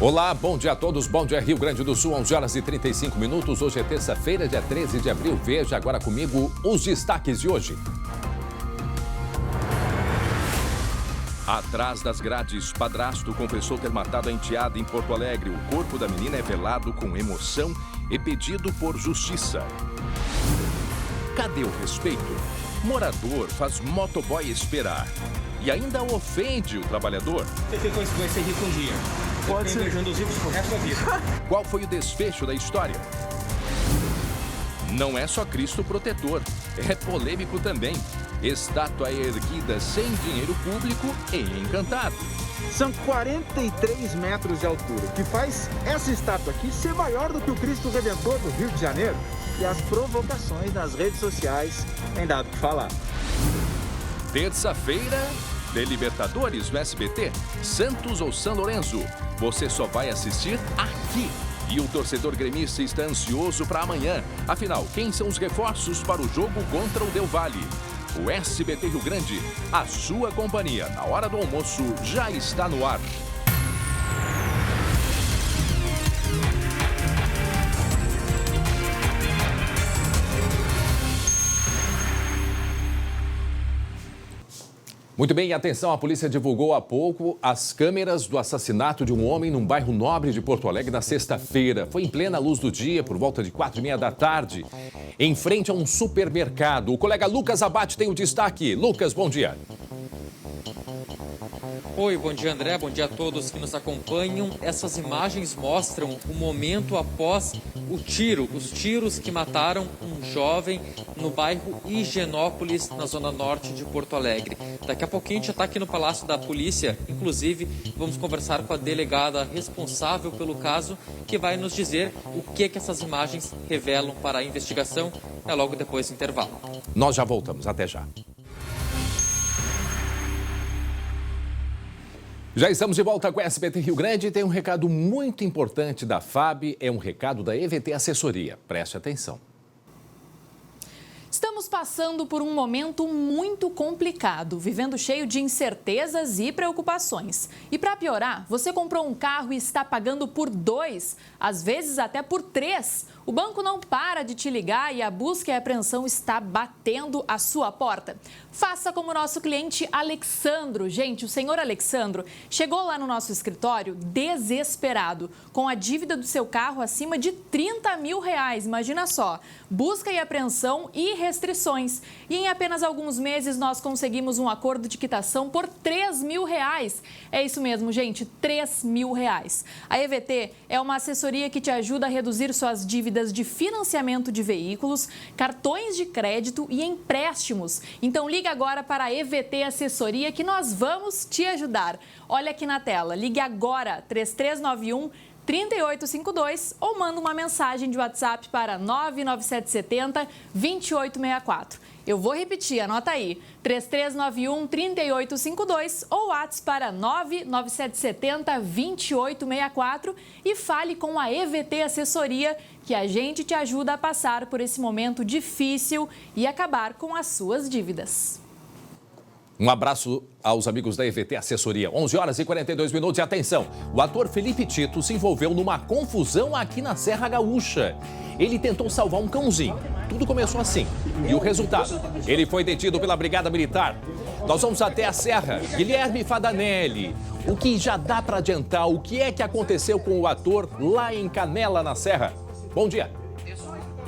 Olá, bom dia a todos, bom dia Rio Grande do Sul, 11 horas e 35 minutos. Hoje é terça-feira, dia 13 de abril. Veja agora comigo os destaques de hoje. Atrás das grades, padrasto confessou ter matado a enteada em Porto Alegre. O corpo da menina é velado com emoção e pedido por justiça. Cadê o respeito? Morador faz motoboy esperar e ainda ofende o trabalhador. Você ficou isso, vai ser rico um dia. Pode ser. Beijando os ricos pro resto da vida. Qual foi o desfecho da história? Não é só Cristo protetor, é polêmico também. Estátua erguida sem dinheiro público em Encantado. São 43 metros de altura, o que faz essa estátua aqui ser maior do que o Cristo Redentor do Rio de Janeiro. E as provocações nas redes sociais têm dado o que falar. Terça-feira, de Libertadores no SBT, Santos ou São Lourenço. Você só vai assistir aqui. E o torcedor gremista está ansioso para amanhã. Afinal, quem são os reforços para o jogo contra o Del Valle? O SBT Rio Grande, a sua companhia na hora do almoço, já está no ar. Muito bem, atenção, a polícia divulgou há pouco as câmeras do assassinato de um homem num bairro nobre de Porto Alegre na sexta-feira. Foi em plena luz do dia, por volta de 4h30 da tarde, em frente a um supermercado. O colega Lucas Abate tem o destaque. Lucas, bom dia. Oi, bom dia André, bom dia a todos que nos acompanham. Essas imagens mostram o momento após os tiros que mataram um jovem no bairro Higienópolis, na zona norte de Porto Alegre. Daqui a pouquinho a gente está aqui no Palácio da Polícia, inclusive vamos conversar com a delegada responsável pelo caso, que vai nos dizer o que essas imagens revelam para a investigação. É logo depois do intervalo. Nós já voltamos, até já. Já estamos de volta com a SBT Rio Grande e tem um recado muito importante da FAB, é um recado da EVT Assessoria. Preste atenção. Estamos passando por um momento muito complicado, vivendo cheio de incertezas e preocupações. E para piorar, você comprou um carro e está pagando por 2, às vezes até por 3. O banco não para de te ligar e a busca e a apreensão está batendo a sua porta. Faça como o nosso cliente Alexandro. Gente, o senhor Alexandro chegou lá no nosso escritório desesperado, com a dívida do seu carro acima de R$30 mil. Imagina só, busca e apreensão e restrições. E em apenas alguns meses nós conseguimos um acordo de quitação por R$3 mil. É isso mesmo, gente, R$3 mil. A EVT é uma assessoria que te ajuda a reduzir suas dívidas de financiamento de veículos, cartões de crédito e empréstimos. Então liga agora para a EVT Assessoria que nós vamos te ajudar. Olha aqui na tela, ligue agora 3391-3852 ou manda uma mensagem de WhatsApp para 99770-2864. Eu vou repetir, anota aí, 3391-3852 ou WhatsApp para 99770-2864 e fale com a EVT Assessoria, que a gente te ajuda a passar por esse momento difícil e acabar com as suas dívidas. Um abraço aos amigos da EVT Assessoria. 11 horas e 42 minutos. E atenção, o ator Felipe Tito se envolveu numa confusão aqui na Serra Gaúcha. Ele tentou salvar um cãozinho. Tudo começou assim. E o resultado? Ele foi detido pela Brigada Militar. Nós vamos até a Serra. Guilherme Fadanelli. O que já dá para adiantar? O que é que aconteceu com o ator lá em Canela, na Serra? Bom dia.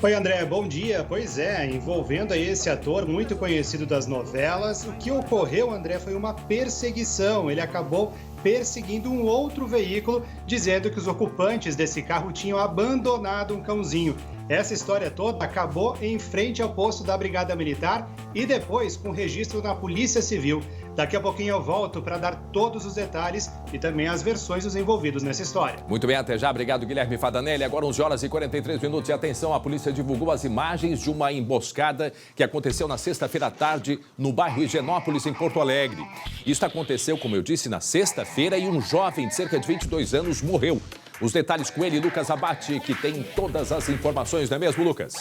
Oi, André, bom dia. Pois é, envolvendo aí esse ator muito conhecido das novelas, o que ocorreu, André, foi uma perseguição. Ele acabou perseguindo um outro veículo, dizendo que os ocupantes desse carro tinham abandonado um cãozinho. Essa história toda acabou em frente ao posto da Brigada Militar e depois com registro na Polícia Civil. Daqui a pouquinho eu volto para dar todos os detalhes e também as versões dos envolvidos nessa história. Muito bem, até já. Obrigado, Guilherme Fadanelli. Agora 11 horas e 43 minutos. E atenção, a polícia divulgou as imagens de uma emboscada que aconteceu na sexta-feira à tarde no bairro Higienópolis, em Porto Alegre. Isso aconteceu, como eu disse, na sexta-feira e um jovem de cerca de 22 anos morreu. Os detalhes com ele, Lucas Abate, que tem todas as informações, não é mesmo, Lucas?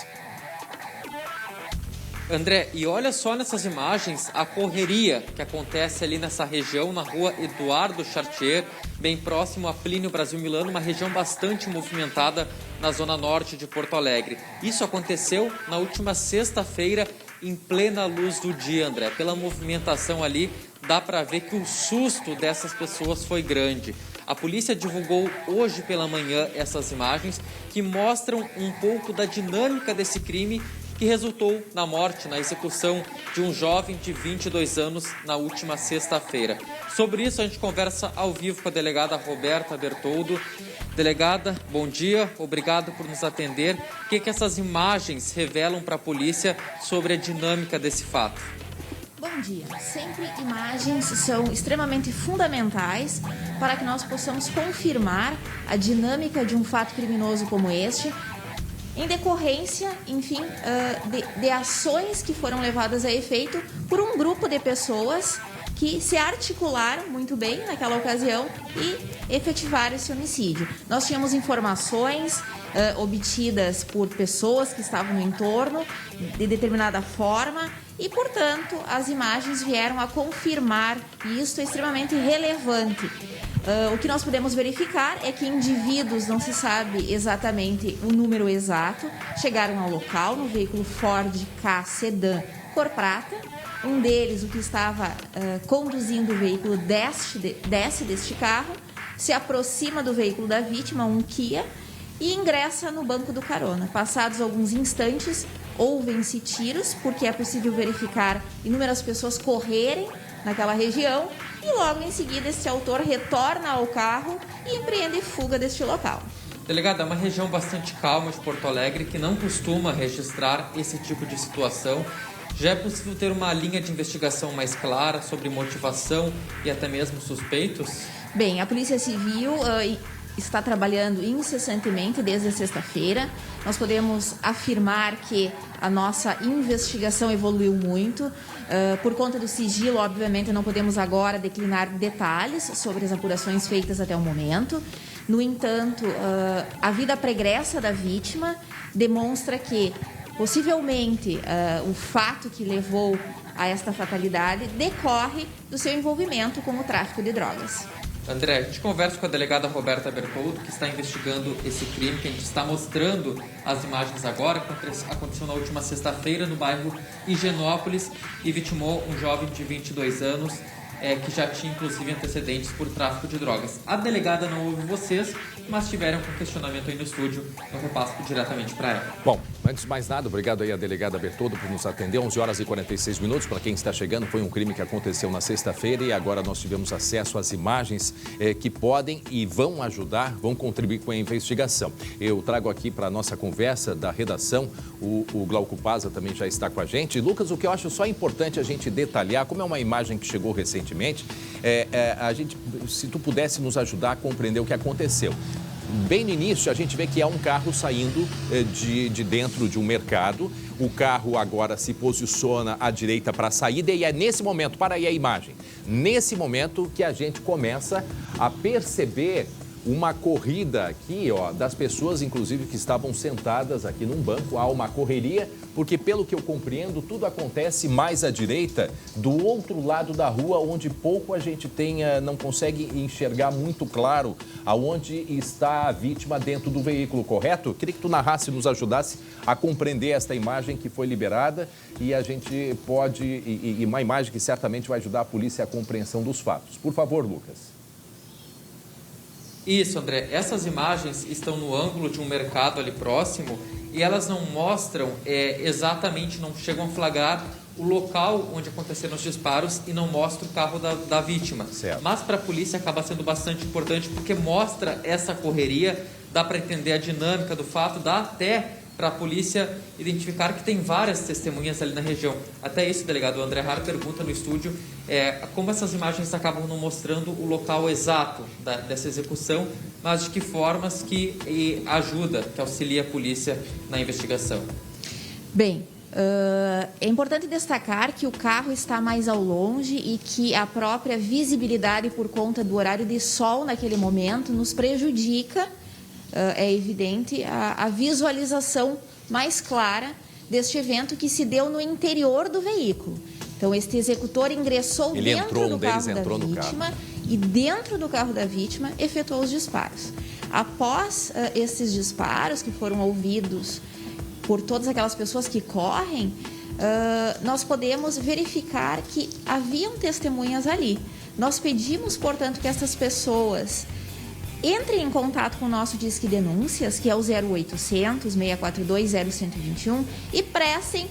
André, e olha só nessas imagens a correria que acontece ali nessa região, na rua Eduardo Chartier, bem próximo a Plínio Brasil Milano, uma região bastante movimentada na zona norte de Porto Alegre. Isso aconteceu na última sexta-feira, em plena luz do dia, André. Pela movimentação ali, dá para ver que o susto dessas pessoas foi grande. A polícia divulgou hoje pela manhã essas imagens que mostram um pouco da dinâmica desse crime que resultou na morte, na execução de um jovem de 22 anos na última sexta-feira. Sobre isso, a gente conversa ao vivo com a delegada Roberta Bertoldo. Delegada, bom dia, obrigado por nos atender. O que essas imagens revelam para a polícia sobre a dinâmica desse fato? Bom dia. Sempre imagens são extremamente fundamentais para que nós possamos confirmar a dinâmica de um fato criminoso como este, em decorrência, enfim, de ações que foram levadas a efeito por um grupo de pessoas que se articularam muito bem naquela ocasião e efetivaram esse homicídio. Nós tínhamos informações obtidas por pessoas que estavam no entorno de determinada forma e, portanto, as imagens vieram a confirmar e isso é extremamente relevante. O que nós podemos verificar é que indivíduos, não se sabe exatamente o número exato, chegaram ao local no veículo Ford Ka Sedan cor prata. Um deles, o que estava conduzindo o veículo, desce deste carro, se aproxima do veículo da vítima, um Kia, e ingressa no banco do carona. Passados alguns instantes, ouvem-se tiros, porque é possível verificar inúmeras pessoas correrem naquela região, e logo em seguida este autor retorna ao carro e empreende fuga deste local. Delegada, é uma região bastante calma de Porto Alegre que não costuma registrar esse tipo de situação. Já é possível ter uma linha de investigação mais clara sobre motivação e até mesmo suspeitos? Bem, a Polícia Civil está trabalhando incessantemente desde a sexta-feira. Nós podemos afirmar que a nossa investigação evoluiu muito. Por conta do sigilo, obviamente, não podemos agora declinar detalhes sobre as apurações feitas até o momento. No entanto, a vida pregressa da vítima demonstra que, possivelmente, o fato que levou a esta fatalidade decorre do seu envolvimento com o tráfico de drogas. André, a gente conversa com a delegada Roberta Bertoldo, que está investigando esse crime, que a gente está mostrando as imagens agora, que aconteceu na última sexta-feira no bairro Higienópolis e vitimou um jovem de 22 anos, que já tinha inclusive antecedentes por tráfico de drogas. A delegada não ouve vocês, mas tiveram um questionamento aí no estúdio, eu repasso diretamente para ela. Bom, antes de mais nada, obrigado aí a delegada Bertoldo por nos atender. 11 horas e 46 minutos, para quem está chegando, foi um crime que aconteceu na sexta-feira e agora nós tivemos acesso às imagens que podem e vão ajudar, vão contribuir com a investigação. Eu trago aqui para a nossa conversa da redação, o Glauco Paza também já está com a gente. Lucas, o que eu acho só importante a gente detalhar, como é uma imagem que chegou recentemente, se tu pudesse nos ajudar a compreender o que aconteceu. Bem no início, a gente vê que há um carro saindo de dentro de um mercado. O carro agora se posiciona à direita para a saída e é nesse momento, para aí a imagem, nesse momento que a gente começa a perceber uma corrida aqui, ó, das pessoas, inclusive, que estavam sentadas aqui num banco. Há uma correria, porque, pelo que eu compreendo, tudo acontece mais à direita, do outro lado da rua, onde pouco a gente não consegue enxergar muito claro aonde está a vítima dentro do veículo, correto? Queria que tu narrasse e nos ajudasse a compreender esta imagem que foi liberada e a gente pode, e uma imagem que certamente vai ajudar a polícia a compreensão dos fatos. Por favor, Lucas. Isso, André. Essas imagens estão no ângulo de um mercado ali próximo e elas não mostram exatamente, não chegam a flagrar o local onde aconteceram os disparos e não mostra o carro da vítima. Certo. Mas para a polícia acaba sendo bastante importante porque mostra essa correria, dá para entender a dinâmica do fato, dá até para a polícia identificar que tem várias testemunhas ali na região. Até isso, delegado André Har pergunta no estúdio como essas imagens acabam não mostrando o local exato dessa execução, mas de que formas que ajuda, que auxilia a polícia na investigação. Bem, é importante destacar que o carro está mais ao longe e que a própria visibilidade por conta do horário de sol naquele momento nos prejudica, é evidente, a visualização mais clara deste evento que se deu no interior do veículo. Então, este executor ingressou dentro do carro da vítima e dentro do carro da vítima efetuou os disparos. Após esses disparos que foram ouvidos por todas aquelas pessoas que correm, nós podemos verificar que haviam testemunhas ali. Nós pedimos, portanto, que essas pessoas entrem em contato com o nosso Disque Denúncias, que é o 0800 642 0121, e prestem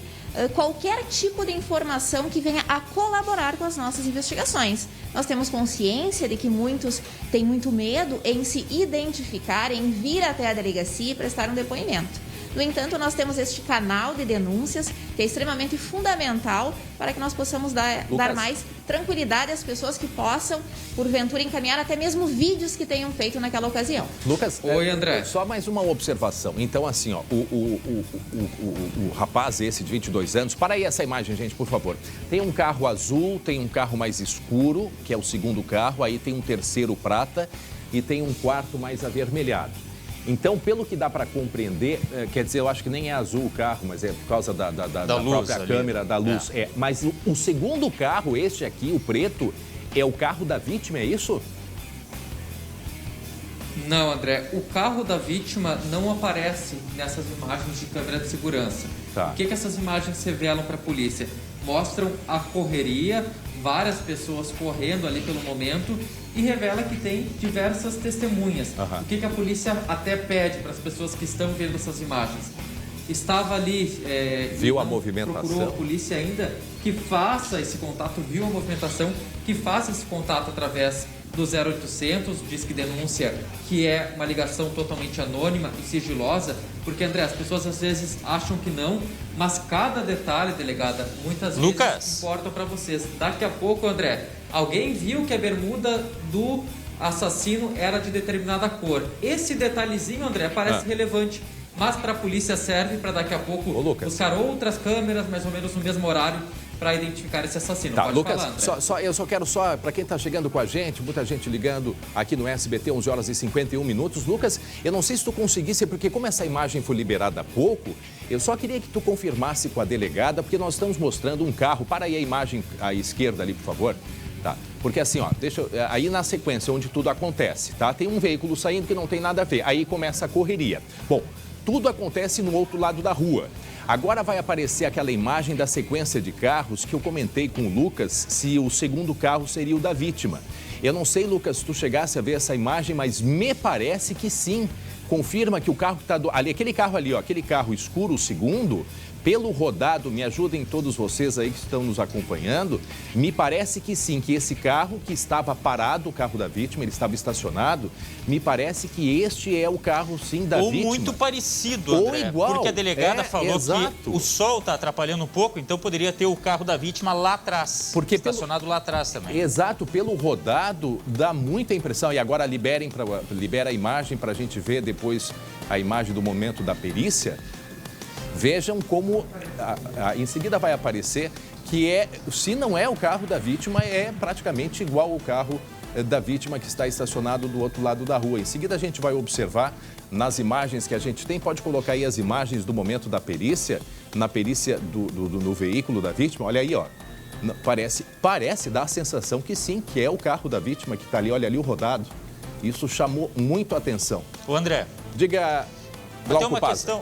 qualquer tipo de informação que venha a colaborar com as nossas investigações. Nós temos consciência de que muitos têm muito medo em se identificar, em vir até a delegacia e prestar um depoimento. No entanto, nós temos este canal de denúncias que é extremamente fundamental para que nós possamos dar mais tranquilidade às pessoas que possam, porventura, encaminhar até mesmo vídeos que tenham feito naquela ocasião. Lucas, oi, André. Só mais uma observação. Então, assim, ó, o rapaz esse de 22 anos, para aí essa imagem, gente, por favor. Tem um carro azul, tem um carro mais escuro, que é o segundo carro, aí tem um terceiro prata e tem um quarto mais avermelhado. Então, pelo que dá para compreender, quer dizer, eu acho que nem é azul o carro, mas é por causa da própria ali, câmera, da luz. Mas o segundo carro, este aqui, o preto, é o carro da vítima, é isso? Não, André. O carro da vítima não aparece nessas imagens de câmera de segurança. Tá. O que essas imagens revelam para a polícia? Mostram a correria, várias pessoas correndo ali pelo momento, e revela que tem diversas testemunhas. O que a polícia até pede para as pessoas que estão vendo essas imagens? Estava ali... viu a movimentação. Procurou a polícia ainda que faça esse contato, viu a movimentação, que faça esse contato através do 0800, Disque Denúncia, que é uma ligação totalmente anônima e sigilosa, porque, André, as pessoas às vezes acham que não, mas cada detalhe, delegada, muitas vezes importa para vocês. Daqui a pouco, André, alguém viu que a bermuda do assassino era de determinada cor. Esse detalhezinho, André, parece relevante, mas para a polícia serve para daqui a pouco buscar outras câmeras, mais ou menos no mesmo horário, para identificar esse assassino. Tá, pode Lucas, falar, eu só quero, para quem está chegando com a gente, muita gente ligando aqui no SBT, 11 horas e 51 minutos. Lucas, eu não sei se tu conseguisse, porque como essa imagem foi liberada há pouco, eu só queria que tu confirmasse com a delegada, porque nós estamos mostrando um carro. Para aí a imagem à esquerda ali, por favor. Tá? Porque assim, ó, aí na sequência onde tudo acontece, tá? Tem um veículo saindo que não tem nada a ver, aí começa a correria. Bom, tudo acontece no outro lado da rua. Agora vai aparecer aquela imagem da sequência de carros que eu comentei com o Lucas, se o segundo carro seria o da vítima. Eu não sei, Lucas, se tu chegasse a ver essa imagem, mas me parece que sim. Confirma que o carro que está ali, aquele carro ali, ó, aquele carro escuro, o segundo, pelo rodado, me ajudem todos vocês aí que estão nos acompanhando, me parece que sim, que esse carro que estava parado, o carro da vítima, ele estava estacionado, me parece que este é o carro, sim, da vítima. Ou muito parecido, André, ou igual. Porque a delegada falou que o sol está atrapalhando um pouco, então poderia ter o carro da vítima lá atrás, estacionado lá atrás também. Exato, pelo rodado, dá muita impressão. E agora libera a imagem para a gente ver depois a imagem do momento da perícia. Vejam como em seguida vai aparecer que se não é o carro da vítima, é praticamente igual ao carro da vítima que está estacionado do outro lado da rua. Em seguida a gente vai observar nas imagens que a gente tem, pode colocar aí as imagens do momento da perícia, na perícia do veículo da vítima. Olha aí, ó, parece dar a sensação que sim, que é o carro da vítima que está ali, olha ali o rodado. Isso chamou muito a atenção. Ô André, diga...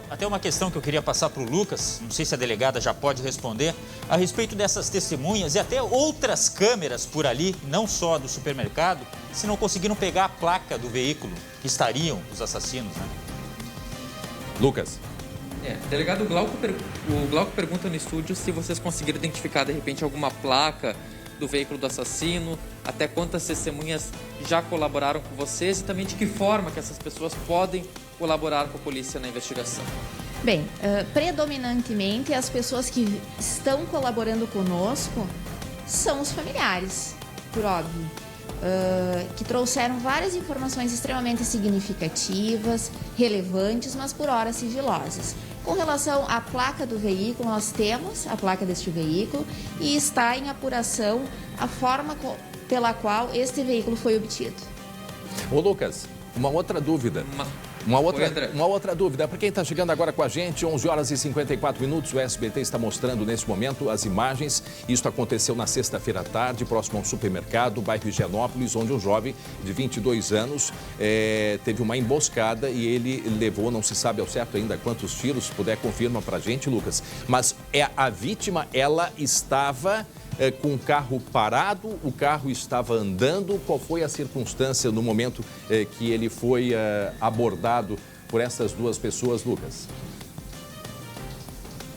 Até uma questão que eu queria passar para o Lucas, não sei se a delegada já pode responder, a respeito dessas testemunhas e até outras câmeras por ali, não só do supermercado, se não conseguiram pegar a placa do veículo que estariam os assassinos, né? Lucas. Delegado, o Glauco pergunta no estúdio se vocês conseguiram identificar, de repente, alguma placa do veículo do assassino, até quantas testemunhas já colaboraram com vocês e também de que forma que essas pessoas podem colaborar com a polícia na investigação. Bem, predominantemente as pessoas que estão colaborando conosco são os familiares, por óbvio, que trouxeram várias informações extremamente significativas, relevantes, mas por hora sigilosas. Com relação à placa do veículo, nós temos a placa deste veículo e está em apuração a forma pela qual este veículo foi obtido. Ô Lucas, uma outra dúvida. Uma outra dúvida, para quem está chegando agora com a gente, 11 horas e 54 minutos, o SBT está mostrando nesse momento as imagens. Isso aconteceu na sexta-feira à tarde, próximo a um supermercado, bairro Higienópolis, onde um jovem de 22 anos teve uma emboscada e ele levou, não se sabe ao certo ainda quantos tiros, se puder confirma para a gente, Lucas. Mas a vítima, ela estava com o carro parado, o carro estava andando. Qual foi a circunstância no momento que ele foi abordado por essas duas pessoas, Lucas?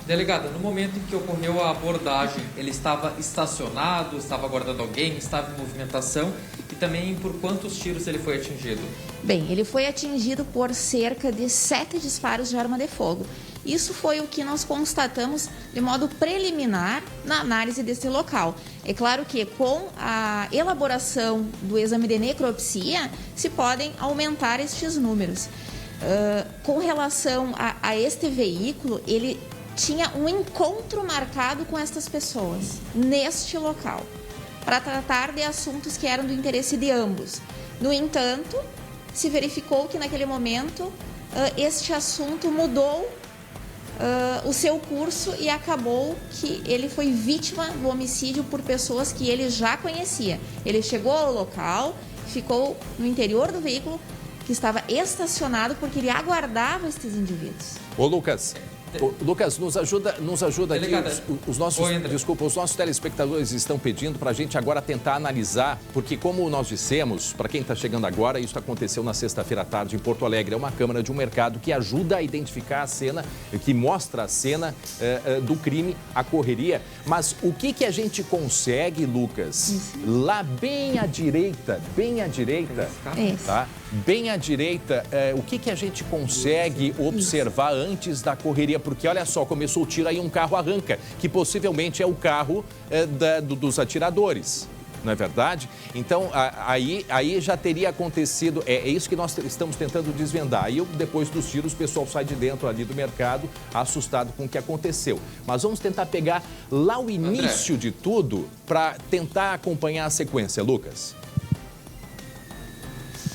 Delegada, no momento em que ocorreu a abordagem, ele estava estacionado, estava aguardando alguém, estava em movimentação, e também por quantos tiros ele foi atingido? Bem, ele foi atingido por cerca de 7 disparos de arma de fogo. Isso foi o que nós constatamos de modo preliminar na análise desse local. É claro que com a elaboração do exame de necropsia se podem aumentar estes números. Com relação a este veículo, ele tinha um encontro marcado com estas pessoas neste local para tratar de assuntos que eram do interesse de ambos. No entanto, se verificou que naquele momento este assunto mudou o seu curso e acabou que ele foi vítima do homicídio por pessoas que ele já conhecia. Ele chegou ao local, ficou no interior do veículo que estava estacionado porque ele aguardava estes indivíduos. Ô, Lucas, nos ajuda aqui. Os nossos telespectadores estão pedindo para a gente agora tentar analisar, porque como nós dissemos, para quem está chegando agora, isso aconteceu na sexta-feira à tarde em Porto Alegre. É uma câmera de um mercado que ajuda a identificar a cena, que mostra a cena do crime, a correria. Mas o que a gente consegue, Lucas, lá bem à direita, tá? Bem à direita, o que a gente consegue observar antes da correria? Porque, olha só, começou o tiro, aí um carro arranca, que possivelmente é o carro dos atiradores, não é verdade? Então, aí já teria acontecido, é isso que nós estamos tentando desvendar. Aí, depois dos tiros, o pessoal sai de dentro ali do mercado, assustado com o que aconteceu. Mas vamos tentar pegar lá o início de tudo para tentar acompanhar a sequência, Lucas.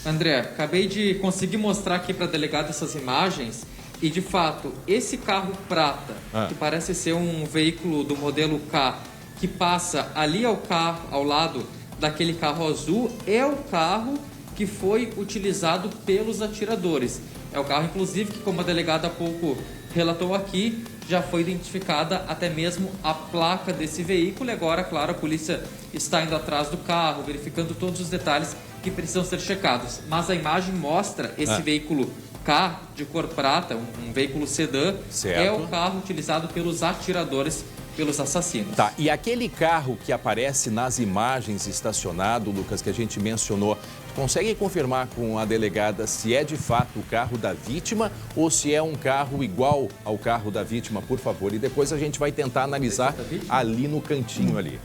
André, acabei de conseguir mostrar aqui para a delegada essas imagens e, de fato, esse carro prata, que parece ser um veículo do modelo K, que passa ali ao lado daquele carro azul, é o carro que foi utilizado pelos atiradores. É o carro, inclusive, que, como a delegada há pouco relatou aqui, já foi identificada até mesmo a placa desse veículo. E agora, claro, a polícia está indo atrás do carro, verificando todos os detalhes que precisam ser checados. Mas a imagem mostra esse veículo K de cor prata, um veículo sedã, é o carro utilizado pelos atiradores, pelos assassinos. Tá, e aquele carro que aparece nas imagens estacionado, Lucas, que a gente mencionou, consegue confirmar com a delegada se é de fato o carro da vítima ou se é um carro igual ao carro da vítima, por favor? E depois a gente vai tentar analisar ali no cantinho ali.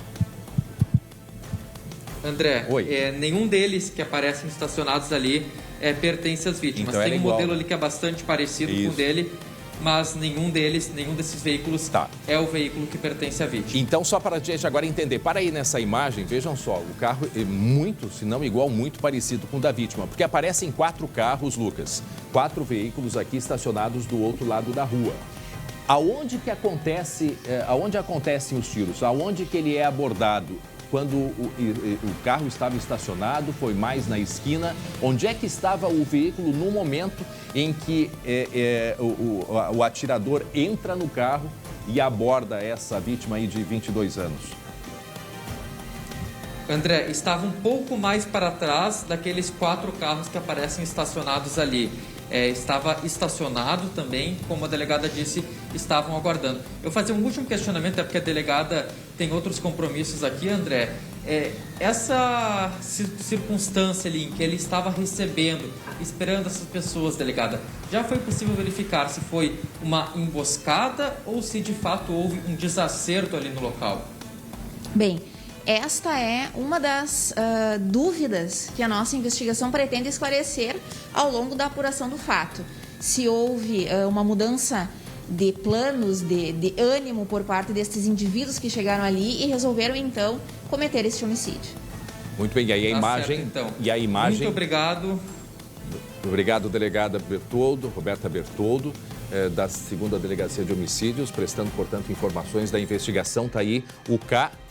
André, nenhum deles que aparecem estacionados ali pertence às vítimas. Então, tem um modelo ali que é bastante parecido com o dele, mas nenhum desses veículos é o veículo que pertence à vítima. Então, só para a gente agora entender, para aí nessa imagem, vejam só, o carro é muito, se não igual, muito parecido com o da vítima, porque aparecem 4 carros, Lucas, 4 veículos aqui estacionados do outro lado da rua. Aonde acontecem os tiros? Aonde que ele é abordado? Quando o carro estava estacionado, foi mais na esquina. Onde é que estava o veículo no momento em que o atirador entra no carro e aborda essa vítima aí de 22 anos? André, estava um pouco mais para trás daqueles 4 carros que aparecem estacionados ali. Estava estacionado também, como a delegada disse, estavam aguardando. Eu vou fazer um último questionamento, porque a delegada tem outros compromissos aqui, André. Essa circunstância ali em que ele estava recebendo, esperando essas pessoas, delegada, já foi possível verificar se foi uma emboscada ou se de fato houve um desacerto ali no local? Bem, esta é uma das dúvidas que a nossa investigação pretende esclarecer ao longo da apuração do fato. Se houve uma mudança de planos, de ânimo por parte destes indivíduos que chegaram ali e resolveram, então, cometer este homicídio. Muito bem, e aí a imagem... Certo, então. E a imagem... Muito obrigado. Obrigado, delegada Bertoldo, Roberta Bertoldo, da 2ª Delegacia de Homicídios, prestando, portanto, informações da investigação. Está aí o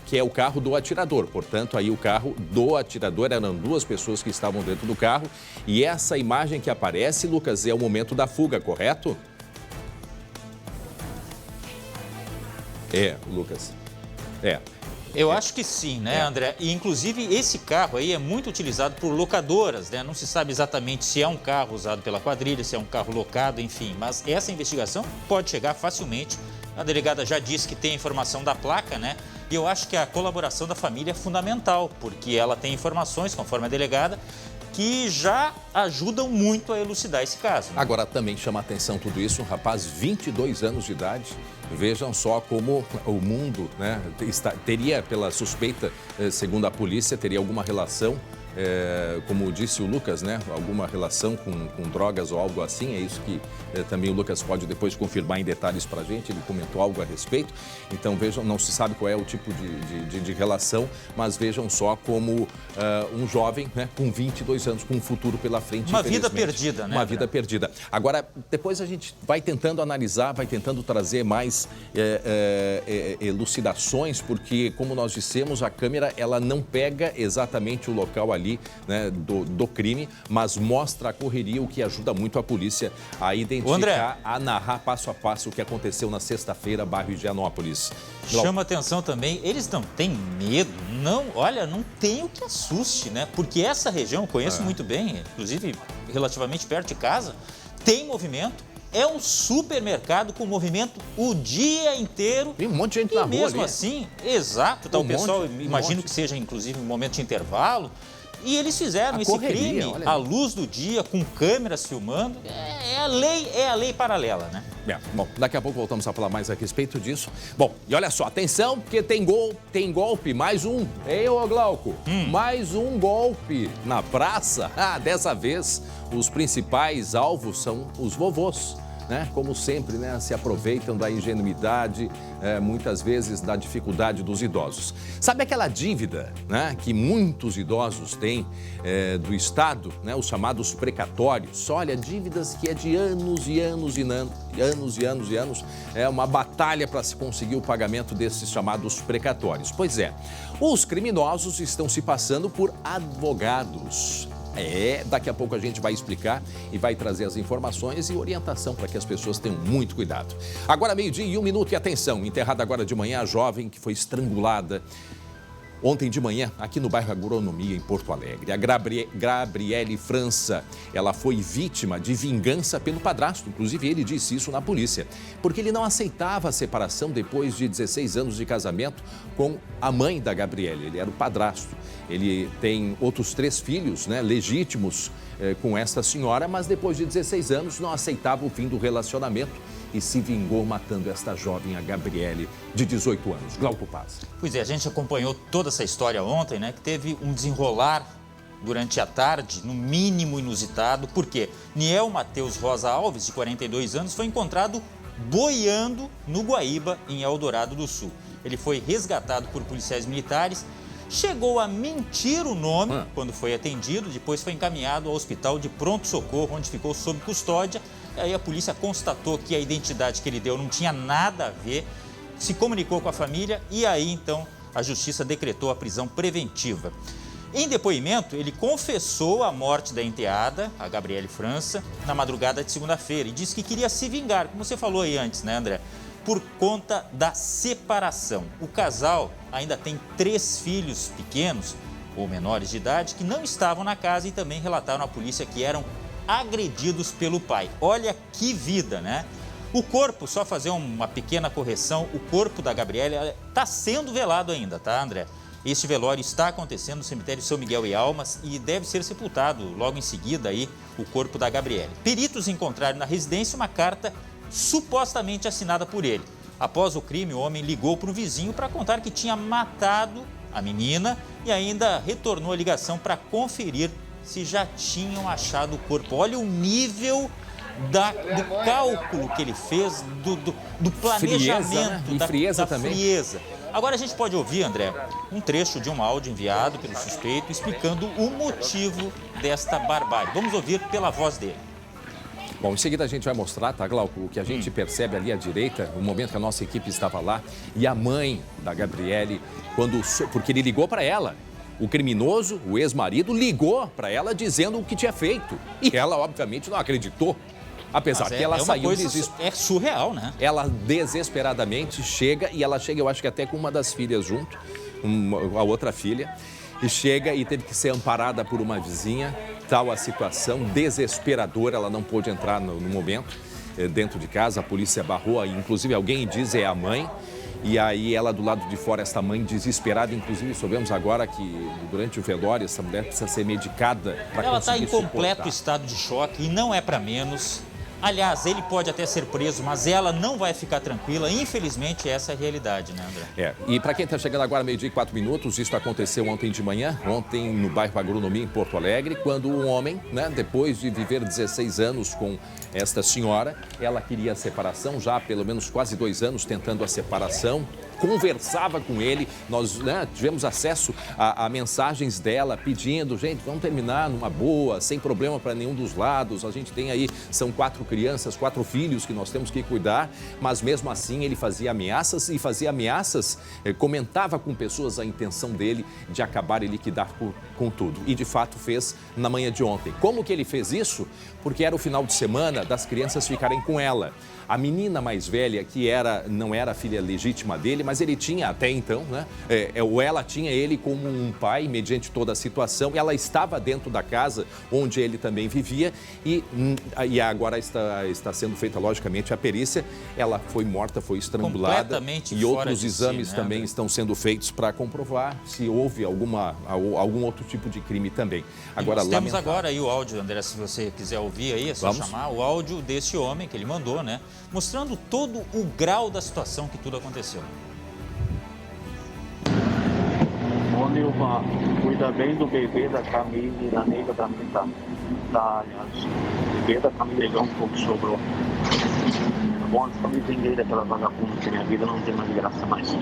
que é o carro do atirador. Portanto, aí o carro do atirador, eram 2 pessoas que estavam dentro do carro. E essa imagem que aparece, Lucas, é o momento da fuga, correto? Lucas. Eu acho que sim, né, André? E, inclusive, esse carro aí é muito utilizado por locadoras, né? Não se sabe exatamente se é um carro usado pela quadrilha, se é um carro locado, enfim. Mas essa investigação pode chegar facilmente. A delegada já disse que tem a informação da placa, né? E eu acho que a colaboração da família é fundamental, porque ela tem informações, conforme a delegada, que já ajudam muito a elucidar esse caso. Né? Agora, também chama a atenção tudo isso, um rapaz, 22 anos de idade. Vejam só como o mundo, né, teria, pela suspeita, segundo a polícia, teria alguma relação, como disse o Lucas, né, alguma relação com drogas ou algo assim. É isso que também o Lucas pode depois confirmar em detalhes para a gente. Ele comentou algo a respeito. Então, vejam, não se sabe qual é o tipo de relação, mas vejam só como um jovem, né, com 22 anos, com um futuro pela frente. Uma vida perdida, né? Uma vida perdida. Agora, depois a gente vai tentando analisar, vai tentando trazer mais elucidações, porque, como nós dissemos, a câmera ela não pega exatamente o local ali, né, do crime, mas mostra a correria, o que ajuda muito a polícia a identificar, a narrar passo a passo o que aconteceu na sexta-feira, bairro Higienópolis. Chama atenção também, eles não têm medo, não tem o que assuste, né? Porque essa região eu conheço muito bem, inclusive relativamente perto de casa, tem movimento. É um supermercado com movimento o dia inteiro. Tem um monte de gente na rua ali. E mesmo assim, exato, tá, o pessoal, imagino que seja inclusive um momento de intervalo. E eles fizeram esse crime à luz do dia, com câmeras filmando. É a lei paralela, né? Bom, daqui a pouco voltamos a falar mais a respeito disso. Bom, e olha só, atenção, porque tem golpe, mais um. Ei, ô Glauco, mais um golpe na praça. Dessa vez, os principais alvos são os vovôs. Né? Como sempre, né? Se aproveitam da ingenuidade, muitas vezes da dificuldade dos idosos. Sabe aquela dívida, né, que muitos idosos têm do Estado, né, os chamados precatórios? Olha, dívidas que é de anos e anos e anos. É uma batalha para se conseguir o pagamento desses chamados precatórios. Pois é, os criminosos estão se passando por advogados. Daqui a pouco a gente vai explicar e vai trazer as informações e orientação para que as pessoas tenham muito cuidado. Agora 12:01 e atenção, enterrada agora de manhã a jovem que foi estrangulada ontem de manhã aqui no bairro Agronomia, em Porto Alegre. A Gabriele França, ela foi vítima de vingança pelo padrasto. Inclusive, ele disse isso na polícia, porque ele não aceitava a separação depois de 16 anos de casamento com a mãe da Gabriele. Ele era o padrasto. Ele tem outros 3 filhos, né, legítimos com essa senhora, mas depois de 16 anos não aceitava o fim do relacionamento e se vingou matando esta jovem, a Gabriele, de 18 anos. Glauco Paz. Pois é, a gente acompanhou toda essa história ontem, né, que teve um desenrolar durante a tarde, no mínimo inusitado, porque Niel Matheus Rosa Alves, de 42 anos, foi encontrado boiando no Guaíba, em Eldorado do Sul. Ele foi resgatado por policiais militares, chegou a mentir o nome quando foi atendido, depois foi encaminhado ao hospital de pronto-socorro, onde ficou sob custódia. E aí a polícia constatou que a identidade que ele deu não tinha nada a ver, se comunicou com a família e aí então a justiça decretou a prisão preventiva. Em depoimento, ele confessou a morte da enteada, a Gabriele França, na madrugada de segunda-feira e disse que queria se vingar, como você falou aí antes, né, André? Por conta da separação. O casal ainda tem 3 filhos pequenos ou menores de idade que não estavam na casa e também relataram à polícia que eram agredidos pelo pai. Olha que vida, né? O corpo, só fazer uma pequena correção, o corpo da Gabriele está sendo velado ainda, tá, André? Este velório está acontecendo no cemitério São Miguel e Almas e deve ser sepultado logo em seguida aí o corpo da Gabriele. Peritos encontraram na residência uma carta supostamente assinada por ele. Após o crime, o homem ligou para o vizinho para contar que tinha matado a menina e ainda retornou a ligação para conferir se já tinham achado o corpo. Olha o nível do cálculo que ele fez, do planejamento, frieza, da frieza. Agora a gente pode ouvir, André, um trecho de um áudio enviado pelo suspeito explicando o motivo desta barbárie. Vamos ouvir pela voz dele. Bom, em seguida a gente vai mostrar, tá, Glauco, o que a gente percebe ali à direita, no momento que a nossa equipe estava lá, e a mãe da Gabriele, porque ele ligou para ela. O criminoso, o ex-marido, ligou para ela dizendo o que tinha feito. E ela, obviamente, não acreditou. Apesar que ela saiu desesperada. É surreal, né? Ela desesperadamente chega, e ela chega, eu acho que até com uma das filhas junto, a outra filha, e chega e teve que ser amparada por uma vizinha. Tal a situação desesperadora, ela não pôde entrar no momento dentro de casa, a polícia barrou, inclusive alguém diz é a mãe. E aí ela do lado de fora, essa mãe desesperada, inclusive soubemos agora que durante o velório essa mulher precisa ser medicada para conseguir suportar. Ela está em completo estado de choque e não é para menos. Aliás, ele pode até ser preso, mas ela não vai ficar tranquila. Infelizmente, essa é a realidade, né, André? E para quem está chegando agora, 12:04, isso aconteceu ontem de manhã, ontem no bairro Agronomia, em Porto Alegre, quando um homem, né, depois de viver 16 anos com esta senhora, ela queria a separação, já há pelo menos quase 2 anos tentando a separação, conversava com ele, nós, né, tivemos acesso a mensagens dela pedindo, gente, vamos terminar numa boa, sem problema para nenhum dos lados, a gente tem aí, são 4 crianças, 4 filhos que nós temos que cuidar, mas mesmo assim ele fazia ameaças comentava com pessoas a intenção dele de acabar e liquidar com tudo. E de fato fez na manhã de ontem. Como que ele fez isso? Porque era o final de semana das crianças ficarem com ela. A menina mais velha, que não era a filha legítima dele, mas ele tinha até então, né? Ou ela tinha ele como um pai, mediante toda a situação. Ela estava dentro da casa onde ele também vivia e agora está sendo feita, logicamente, a perícia. Ela foi morta, foi estrangulada. E outros exames também estão sendo feitos para comprovar se houve algum outro tipo de crime também. Agora, nós temos agora aí o áudio, André, se você quiser ouvir aí, é só chamar o áudio desse homem que ele mandou, né? Mostrando todo o grau da situação que tudo aconteceu. Ô Nilvan, cuida bem do bebê da Camille, da nega da bebê da Camille, um pouco sobrou. Bom, só me vender daquela vagabunda que minha vida não tem mais graça mais.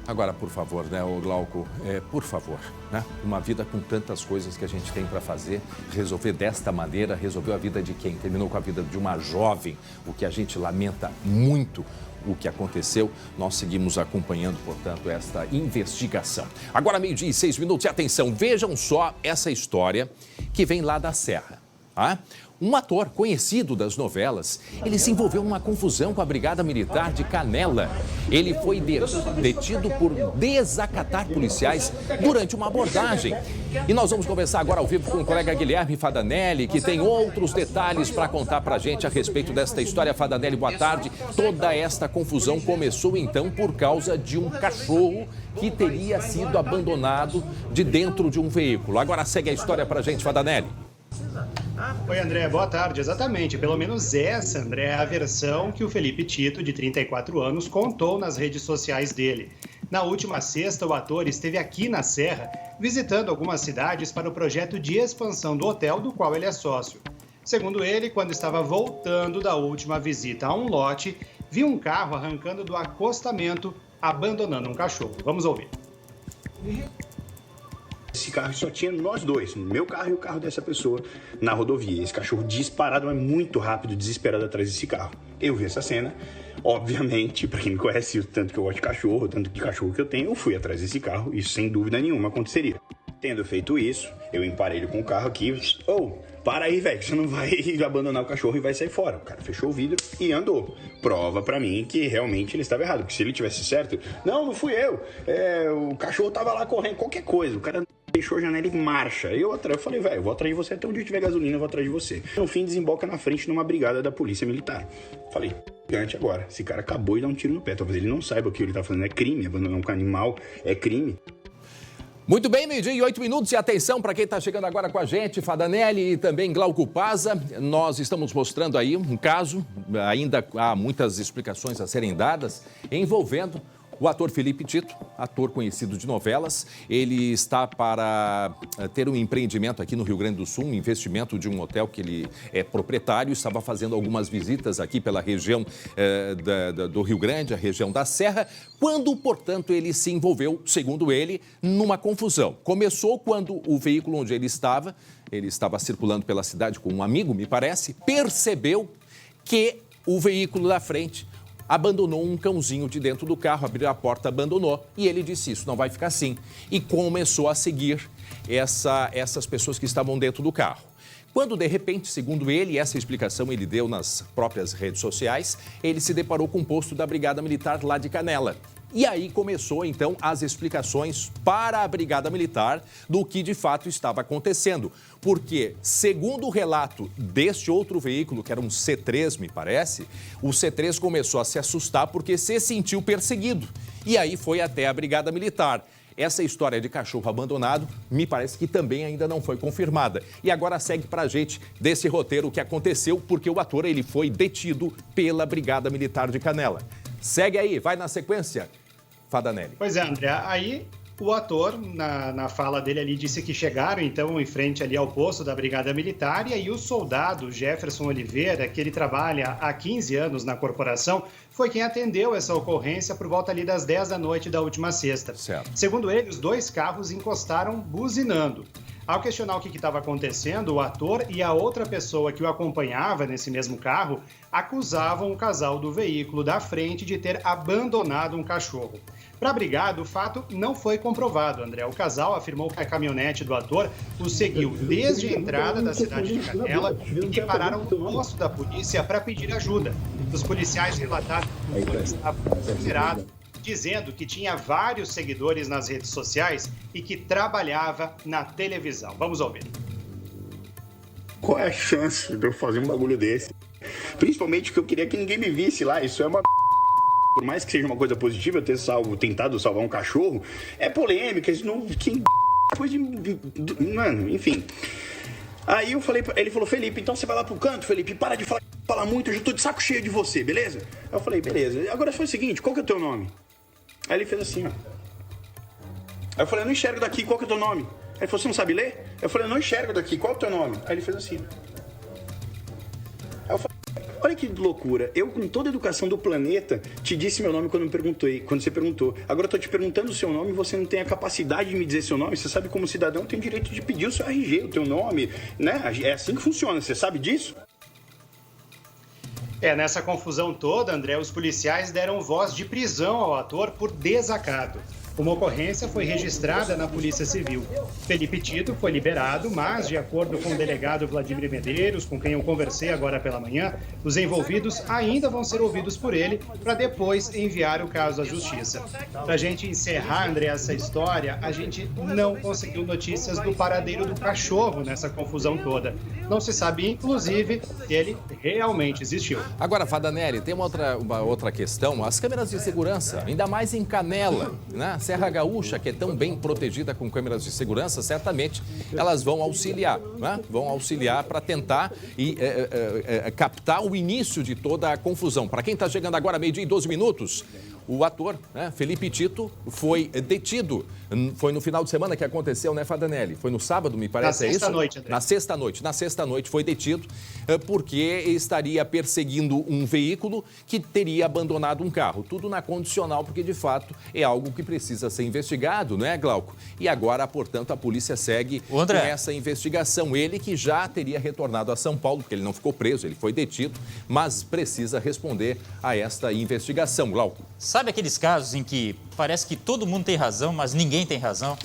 Agora, por favor, né, ô Glauco, por favor, né? Uma vida com tantas coisas que a gente tem para fazer, resolver desta maneira, resolveu a vida de quem? Terminou com a vida de uma jovem, o que a gente lamenta muito o que aconteceu. Nós seguimos acompanhando, portanto, esta investigação. Agora, 12:06, e atenção, vejam só essa história que vem lá da Serra. Um ator conhecido das novelas, ele se envolveu numa confusão com a Brigada Militar de Canela. Ele foi detido por desacatar policiais durante uma abordagem. E nós vamos conversar agora ao vivo com o colega Guilherme Fadanelli, que tem outros detalhes para contar para a gente a respeito desta história. Fadanelli, boa tarde. Toda esta confusão começou então por causa de um cachorro que teria sido abandonado de dentro de um veículo. Agora segue a história para a gente, Fadanelli. Oi, André, boa tarde. Exatamente, pelo menos essa, André, é a versão que o Felipe Tito, de 34 anos, contou nas redes sociais dele. Na última sexta, o ator esteve aqui na Serra, visitando algumas cidades para o projeto de expansão do hotel do qual ele é sócio. Segundo ele, quando estava voltando da última visita a um lote, viu um carro arrancando do acostamento, abandonando um cachorro. Vamos ouvir. Esse carro só tinha nós dois, meu carro e o carro dessa pessoa, na rodovia. Esse cachorro disparado, mas muito rápido, desesperado atrás desse carro. Eu vi essa cena, obviamente, pra quem me conhece, o tanto que eu gosto de cachorro, o tanto de cachorro que eu tenho, eu fui atrás desse carro, isso sem dúvida nenhuma aconteceria. Tendo feito isso, eu emparelho com o carro aqui, para aí, velho, você não vai abandonar o cachorro e vai sair fora. O cara fechou o vidro e andou. Prova pra mim que realmente ele estava errado, porque se ele tivesse certo, não fui eu, o cachorro tava lá correndo, qualquer coisa, o cara fechou a janela e marcha. Eu falei, velho, eu vou atrás de você até onde eu tiver gasolina, eu vou atrás de você. No fim, desemboca na frente numa brigada da polícia militar. Falei, gigante agora, esse cara acabou de dar um tiro no pé, talvez ele não saiba o que ele tá fazendo, é crime, abandonar um animal é crime. Muito bem, 12:08, e atenção para quem está chegando agora com a gente, Fadanelli e também Glauco Paza. Nós estamos mostrando aí um caso, ainda há muitas explicações a serem dadas, envolvendo O ator Felipe Tito, ator conhecido de novelas, ele está para ter um empreendimento aqui no Rio Grande do Sul, um investimento de um hotel que ele é proprietário, estava fazendo algumas visitas aqui pela região do Rio Grande, a região da Serra, quando, portanto, ele se envolveu, segundo ele, numa confusão. Começou quando o veículo onde ele estava circulando pela cidade com um amigo, me parece, percebeu que o veículo da frente abandonou um cãozinho de dentro do carro, abriu a porta, abandonou. E ele disse, isso não vai ficar assim. E começou a seguir essas pessoas que estavam dentro do carro. Quando, de repente, segundo ele, essa explicação ele deu nas próprias redes sociais, ele se deparou com o posto da Brigada Militar lá de Canela. E aí começou, então, as explicações para a Brigada Militar do que de fato estava acontecendo. Porque, segundo o relato deste outro veículo, que era um C3, me parece, o C3 começou a se assustar porque se sentiu perseguido. E aí foi até a Brigada Militar. Essa história de cachorro abandonado, me parece que também ainda não foi confirmada. E agora segue para a gente desse roteiro o que aconteceu, porque o ator ele foi detido pela Brigada Militar de Canela. Segue aí, vai na sequência, Fadanelli. Pois é, André, aí o ator, na fala dele ali, disse que chegaram, então, em frente ali ao posto da Brigada Militar, e aí o soldado Jefferson Oliveira, que ele trabalha há 15 anos na corporação, foi quem atendeu essa ocorrência por volta ali das 10 da noite da última sexta. Certo. Segundo ele, os dois carros encostaram buzinando. Ao questionar o que estava acontecendo, o ator e a outra pessoa que o acompanhava nesse mesmo carro acusavam o casal do veículo da frente de ter abandonado um cachorro. Para a brigada, o fato não foi comprovado, André. O casal afirmou que a caminhonete do ator o seguiu desde a entrada da cidade de Canela e que pararam no posto da polícia para pedir ajuda. Os policiais relataram que o estava desesperado, dizendo que tinha vários seguidores nas redes sociais e que trabalhava na televisão. Vamos ouvir. Qual é a chance de eu fazer um bagulho desse? Principalmente que eu queria que ninguém me visse lá. Isso é uma... Por mais que seja uma coisa positiva eu ter tentado salvar um cachorro, é polêmica, isso não... Coisa de... Mano, enfim... Aí eu falei, ele falou, Felipe, então você vai lá pro canto, Felipe, para de falar muito, eu já tô de saco cheio de você, beleza? Aí eu falei, beleza. Agora foi o seguinte, qual que é o teu nome? Aí ele fez assim, ó. Aí eu falei, eu não enxergo daqui, qual que é o teu nome? Aí ele falou, você não sabe ler? Eu falei, eu não enxergo daqui, qual é o teu nome? Aí ele fez assim. Aí eu falei, olha que loucura, eu com toda a educação do planeta te disse meu nome quando você perguntou. Agora eu tô te perguntando o seu nome e você não tem a capacidade de me dizer seu nome. Você sabe como cidadão tem direito de pedir o seu RG, o teu nome, né? É assim que funciona, você sabe disso? Nessa confusão toda, André, os policiais deram voz de prisão ao ator por desacato. Uma ocorrência foi registrada na Polícia Civil. Felipe Tito foi liberado, mas, de acordo com o delegado Vladimir Medeiros, com quem eu conversei agora pela manhã, os envolvidos ainda vão ser ouvidos por ele para depois enviar o caso à Justiça. Para a gente encerrar, André, essa história, a gente não conseguiu notícias do paradeiro do cachorro nessa confusão toda. Não se sabe, inclusive, se ele realmente existiu. Agora, Fadanelli, tem uma outra questão. As câmeras de segurança, ainda mais em Canela, né? Serra Gaúcha, que é tão bem protegida com câmeras de segurança, certamente elas vão auxiliar, né? Vão auxiliar para tentar captar o início de toda a confusão. Para quem está chegando agora, 12:12, o ator, né, Felipe Tito, foi detido. Foi no final de semana que aconteceu, né, Fadanelli? Foi no sábado, me parece, é isso? Na sexta-noite. Na sexta-noite foi detido porque estaria perseguindo um veículo que teria abandonado um carro. Tudo na condicional, porque de fato é algo que precisa ser investigado, não é, Glauco? E agora, portanto, a polícia segue com essa investigação. Ele que já teria retornado a São Paulo, porque ele não ficou preso, ele foi detido, mas precisa responder a esta investigação, Glauco. Sabe aqueles casos em que parece que todo mundo tem razão, mas ninguém tem razão?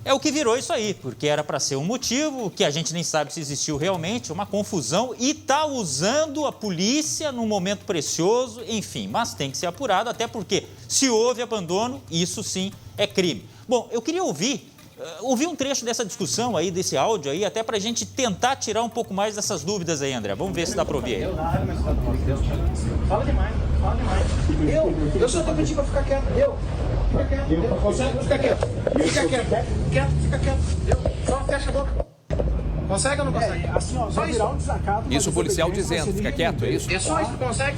É o que virou isso aí, porque era para ser um motivo que a gente nem sabe se existiu realmente, uma confusão, e está usando a polícia num momento precioso, enfim, mas tem que ser apurado, até porque se houve abandono, isso sim é crime. Bom, eu queria ouvir um trecho dessa discussão aí, desse áudio aí, até para a gente tentar tirar um pouco mais dessas dúvidas aí, André. Vamos ver se dá para ouvir aí. Fala demais. Eu só tô pedindo pra ficar quieto. Fica quieto. Consegue? Fica quieto. Fica quieto. Fica quieto. Só fecha a boca. Consegue ou não consegue? Assim, ó, só virar um desacato. Isso o policial dizendo, fica quieto, é isso? É só isso que consegue?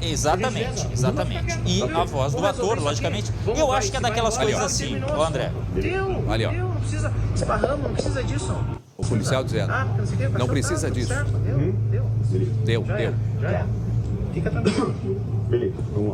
Exatamente. E a voz do ator, logicamente. Eu acho que é daquelas coisas assim, ô André. Ali, ó. Não precisa, esparramos, não precisa disso. O policial dizendo, não precisa disso. Deu. Já é. Fica tranquilo. Beleza, vamos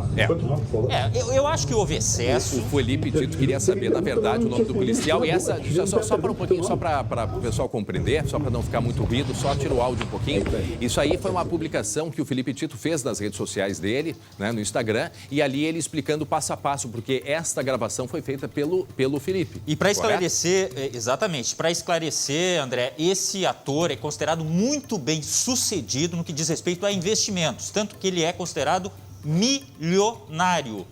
lá. Eu acho que houve excesso. O Felipe Tito queria saber, na verdade, o nome do policial. E essa, só para um pouquinho, só para o pessoal compreender, só para não ficar muito ruído, só tira o áudio um pouquinho. Isso aí foi uma publicação que o Felipe Tito fez nas redes sociais dele, né, no Instagram, e ali ele explicando passo a passo, porque esta gravação foi feita pelo Felipe. E para esclarecer, exatamente, para esclarecer, André, esse ator é considerado muito bem sucedido no que diz respeito a investimentos, tanto que ele é considerado milionário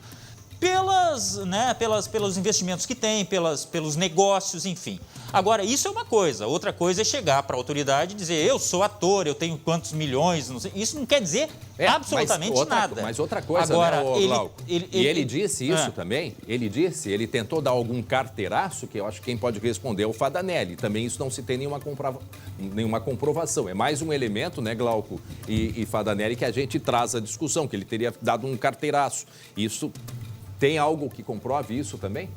pelos investimentos que tem, pelos negócios, enfim. Agora, isso é uma coisa. Outra coisa é chegar para a autoridade e dizer, eu sou ator, eu tenho quantos milhões, não sei. Isso não quer dizer absolutamente nada. Mas outra coisa, agora, né, Glauco? Ele disse isso também, ele tentou dar algum carteiraço, que eu acho que quem pode responder é o Fadanelli. Também isso não se tem nenhuma comprovação. É mais um elemento, né, Glauco e Fadanelli, que a gente traz à discussão, que ele teria dado um carteiraço. Isso, tem algo que comprove isso também?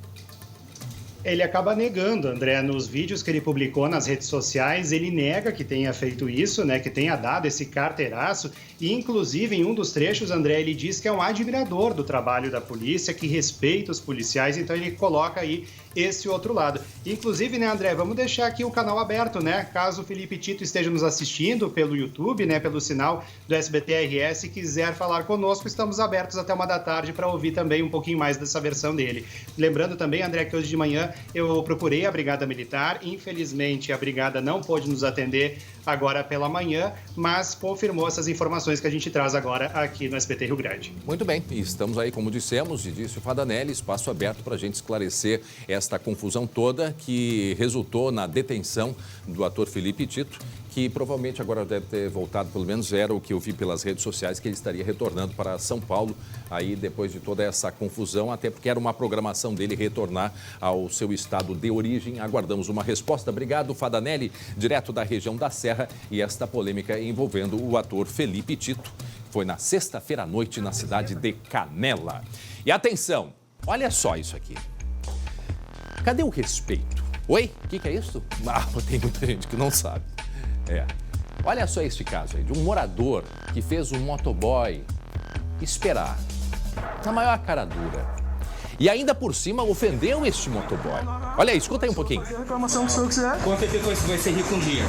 Ele acaba negando, André, nos vídeos que ele publicou nas redes sociais, ele nega que tenha feito isso, né, que tenha dado esse carteiraço, e inclusive em um dos trechos, André, ele diz que é um admirador do trabalho da polícia, que respeita os policiais, então ele coloca aí esse outro lado. Inclusive, né, André, vamos deixar aqui o canal aberto, né, caso o Felipe Tito esteja nos assistindo pelo YouTube, né, pelo sinal do SBT-RS, e quiser falar conosco, estamos abertos até 1 da tarde para ouvir também um pouquinho mais dessa versão dele. Lembrando também, André, que hoje de manhã eu procurei a Brigada Militar, infelizmente a Brigada não pôde nos atender agora pela manhã, mas confirmou essas informações que a gente traz agora aqui no SBT Rio Grande. Muito bem, e estamos aí, como dissemos, e disse o Fadanelli, espaço aberto para a gente esclarecer esta confusão toda que resultou na detenção do ator Felipe Tito, que provavelmente agora deve ter voltado, pelo menos era o que eu vi pelas redes sociais, que ele estaria retornando para São Paulo, aí depois de toda essa confusão, até porque era uma programação dele retornar ao seu estado de origem. Aguardamos uma resposta. Obrigado, Fadanelli, direto da região da Serra, e esta polêmica envolvendo o ator Felipe Tito. Foi na sexta-feira à noite na cidade de Canela. E atenção, olha só isso aqui. Cadê o respeito? Oi? O que é isso? Ah, tem muita gente que não sabe. Olha só esse caso aí, de um morador que fez um motoboy esperar, na maior cara dura. E ainda por cima ofendeu este motoboy. Olha aí, escuta aí um pouquinho. Reclamação que o senhor quiser. Com certeza você vai ser rico um dia.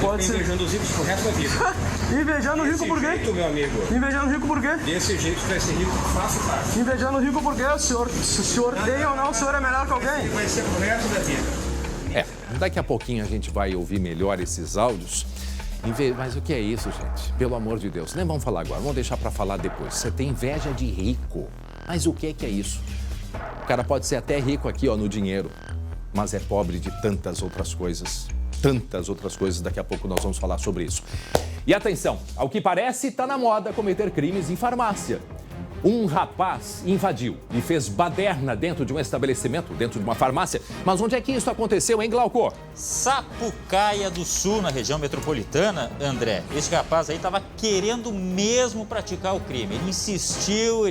Pode ser. Invejando os ricos pro resto da vida. Invejando o rico por quê? Desse jeito, meu amigo. Invejando o rico por quê? Desse jeito você vai ser rico fácil. Invejando o rico por quê? Se o senhor tem ou não, o senhor é melhor que alguém? Vai ser pro resto da vida. Daqui a pouquinho a gente vai ouvir melhor esses áudios. Mas o que é isso, gente? Pelo amor de Deus. Nem vamos falar agora, vamos deixar para falar depois. Você tem inveja de rico. Mas o que é isso? O cara pode ser até rico aqui, ó, no dinheiro, mas é pobre de tantas outras coisas. Tantas outras coisas, daqui a pouco nós vamos falar sobre isso. E atenção, ao que parece, está na moda cometer crimes em farmácia. Um rapaz invadiu e fez baderna dentro de um estabelecimento, dentro de uma farmácia. Mas onde é que isso aconteceu, hein, Glauco? Sapucaia do Sul, na região metropolitana, André. Esse rapaz aí estava querendo mesmo praticar o crime. Ele insistiu,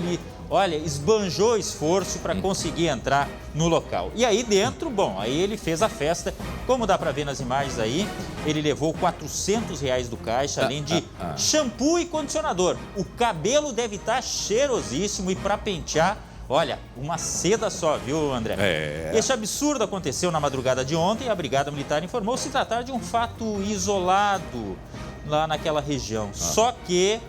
esbanjou esforço para conseguir entrar no local. E aí dentro, aí ele fez a festa. Como dá para ver nas imagens aí, ele levou R$400 do caixa, além de shampoo e condicionador. O cabelo deve estar cheirosíssimo e para pentear, olha, uma seda só, viu, André? Esse absurdo aconteceu na madrugada de ontem. A Brigada Militar informou se tratar de um fato isolado lá naquela região. Só que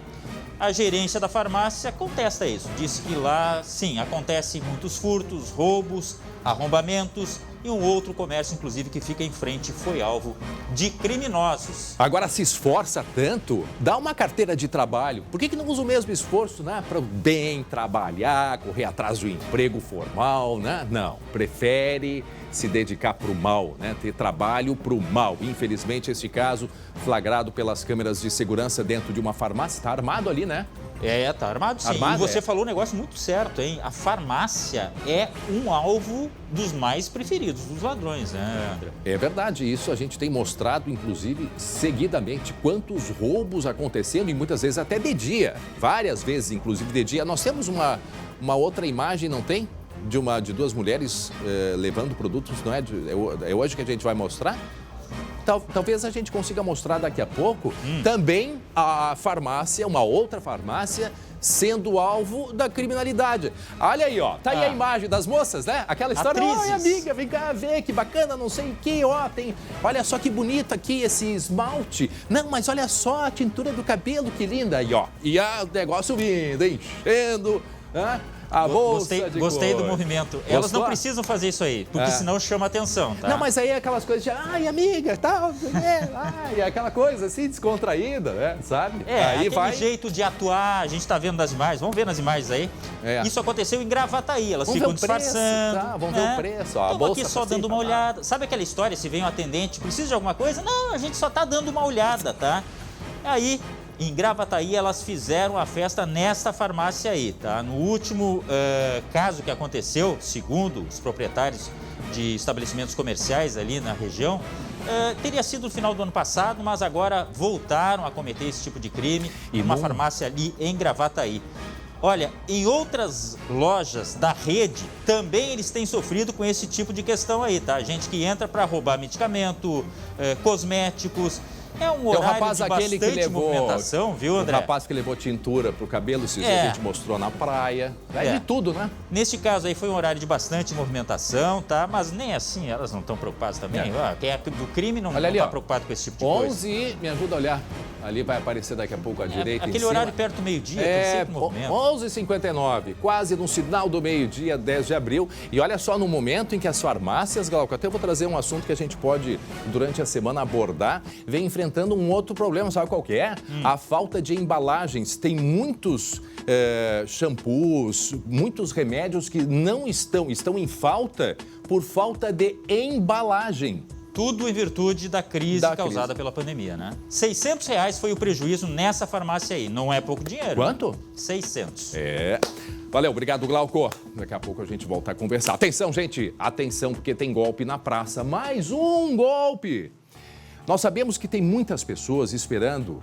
a gerência da farmácia contesta isso. Diz que lá, sim, acontecem muitos furtos, roubos, arrombamentos e um outro comércio, inclusive, que fica em frente foi alvo de criminosos. Agora se esforça tanto, dá uma carteira de trabalho. Por que não usa o mesmo esforço, né? Para bem trabalhar, correr atrás do emprego formal, né? Não, prefere se dedicar para o mal, né? Ter trabalho para o mal. Infelizmente, esse caso flagrado pelas câmeras de segurança dentro de uma farmácia, está armado ali, né? Tá armado sim. E você falou um negócio muito certo, hein? A farmácia é um alvo dos mais preferidos dos ladrões, né, André? É verdade, isso a gente tem mostrado, inclusive, seguidamente, quantos roubos acontecendo e muitas vezes até de dia. Várias vezes, inclusive, de dia. Nós temos uma outra imagem, não tem? De duas mulheres levando produtos, não é? É hoje que a gente vai mostrar? Talvez a gente consiga mostrar daqui a pouco também a farmácia, uma outra farmácia, sendo alvo da criminalidade. Olha aí, ó, tá aí a imagem das moças, né? Aquela história, oi amiga, vem cá ver, que bacana, não sei o que, ó, olha só que bonito aqui esse esmalte. Não, mas olha só a tintura do cabelo, que linda aí, ó. E o negócio vindo, enchendo, né? A bolsa Gostei do movimento. Gostou? Elas não precisam fazer isso aí, porque senão chama atenção, tá? Não, mas aí é aquelas coisas de, ai, amiga, tal, aquela coisa assim, descontraída, né, sabe? Aí aquele jeito de atuar, a gente tá vendo nas imagens, vamos ver nas imagens aí. Isso aconteceu em Gravataí, elas ficam disfarçando. Vamos ver o preço, ó. Estamos aqui só dando uma olhada. Sabe aquela história, se vem um atendente, precisa de alguma coisa? Não, a gente só tá dando uma olhada, tá? Aí... Em Gravataí, elas fizeram a festa nesta farmácia aí, tá? No último caso que aconteceu, segundo os proprietários de estabelecimentos comerciais ali na região, teria sido no final do ano passado, mas agora voltaram a cometer esse tipo de crime em uma farmácia ali em Gravataí. Olha, em outras lojas da rede, também eles têm sofrido com esse tipo de questão aí, tá? Gente que entra para roubar medicamento, cosméticos... É um horário de bastante movimentação, viu, André? O rapaz que levou tintura pro cabelo, a gente mostrou na praia. De tudo, né? Neste caso aí foi um horário de bastante movimentação, tá? Mas nem assim elas não estão preocupadas também. Quem é do crime não está preocupado com esse tipo de coisa. 11, me ajuda a olhar. Ali vai aparecer daqui a pouco à direita. Aquele horário perto do meio-dia, tem sempre movimento. 11h59, quase no sinal do meio-dia, 10 de abril. E olha só, no momento em que as farmácias, Glauco, até eu vou trazer um assunto que a gente pode, durante a semana, abordar, vem enfrentando um outro problema, sabe qual que é? A falta de embalagens. Tem muitos shampoos, muitos remédios que não estão em falta por falta de embalagem. Tudo em virtude da crise causada pela pandemia, né? R$600 foi o prejuízo nessa farmácia aí. Não é pouco dinheiro. Quanto? 600. Valeu, obrigado, Glauco. Daqui a pouco a gente volta a conversar. Atenção, gente. Atenção, porque tem golpe na praça. Mais um golpe. Nós sabemos que tem muitas pessoas esperando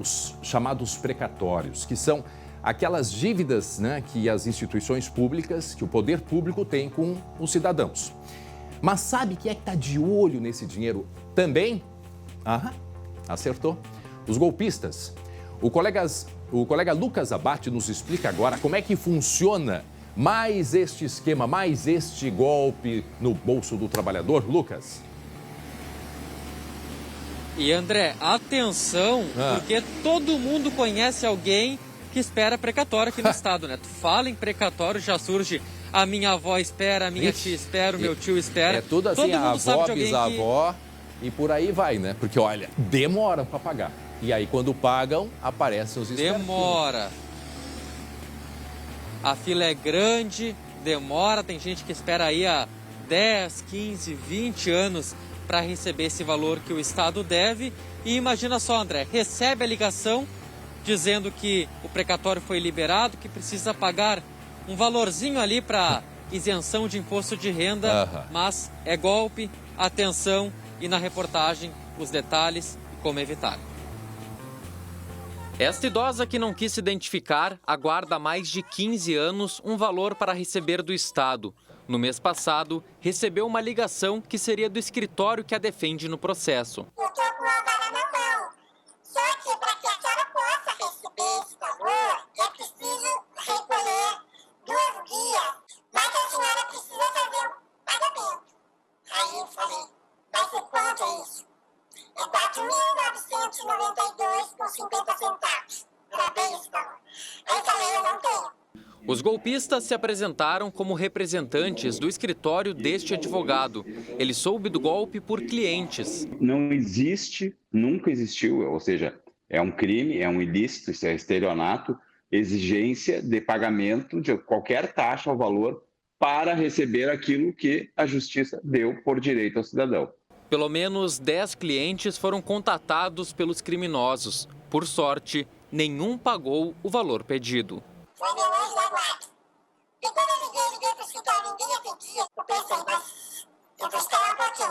os chamados precatórios, que são aquelas dívidas, né, que as instituições públicas, que o poder público tem com os cidadãos. Mas sabe quem é que está de olho nesse dinheiro também? Acertou. Os golpistas. O colega Lucas Abate nos explica agora como é que funciona mais este esquema, mais este golpe no bolso do trabalhador. Lucas. E André, atenção, porque todo mundo conhece alguém que espera precatório aqui no estado, né? Tu fala em precatório, já surge... A minha avó espera, a minha tia espera, o meu tio espera. É tudo assim, a avó, bisavó e por aí vai, né? Porque, olha, demoram para pagar. E aí, quando pagam, aparecem os espertinhos. Demora. A fila é grande, demora. Tem gente que espera aí há 10, 15, 20 anos para receber esse valor que o Estado deve. E imagina só, André, recebe a ligação dizendo que o precatório foi liberado, que precisa pagar um valorzinho ali para isenção de imposto de renda, mas é golpe, atenção, e na reportagem os detalhes e como evitar. Esta idosa que não quis se identificar aguarda há mais de 15 anos um valor para receber do Estado. No mês passado, recebeu uma ligação que seria do escritório que a defende no processo. Eu estou com a vara na mão, só que para que a senhora possa receber esse valor, é preciso recolher 2 guias, mas a senhora precisa fazer o pagamento. Aí eu falei, mas por quanto é isso? É R$4.992,50. Era bem esse valor. Aí eu falei, eu não tenho. Os golpistas se apresentaram como representantes do escritório deste advogado. Ele soube do golpe por clientes. Não existe, nunca existiu, ou seja, é um crime, é um ilícito, isso é estelionato, exigência de pagamento de qualquer taxa ou valor para receber aquilo que a justiça deu por direito ao cidadão. Pelo menos 10 clientes foram contatados pelos criminosos. Por sorte, nenhum pagou o valor pedido. Foi meu anjo da guarda. E quando eu liguei para o escritório, ninguém atendia. Eu pensei, mas eu vou esperar um pouquinho,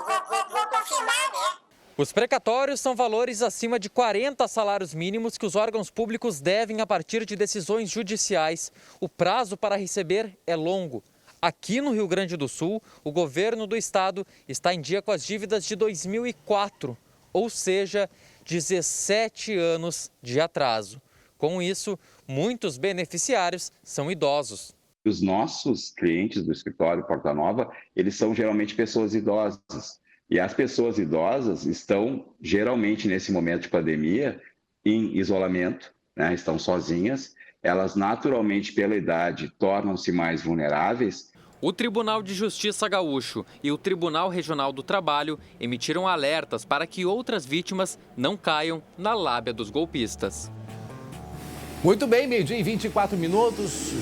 vou confirmar, né? Os precatórios são valores acima de 40 salários mínimos que os órgãos públicos devem a partir de decisões judiciais. O prazo para receber é longo. Aqui no Rio Grande do Sul, o governo do estado está em dia com as dívidas de 2004, ou seja, 17 anos de atraso. Com isso, muitos beneficiários são idosos. Os nossos clientes do escritório Porta Nova, eles são geralmente pessoas idosas. E as pessoas idosas estão, geralmente, nesse momento de pandemia, em isolamento, né? Estão sozinhas. Elas, naturalmente, pela idade, tornam-se mais vulneráveis. O Tribunal de Justiça Gaúcho e o Tribunal Regional do Trabalho emitiram alertas para que outras vítimas não caiam na lábia dos golpistas. Muito bem, 12h24.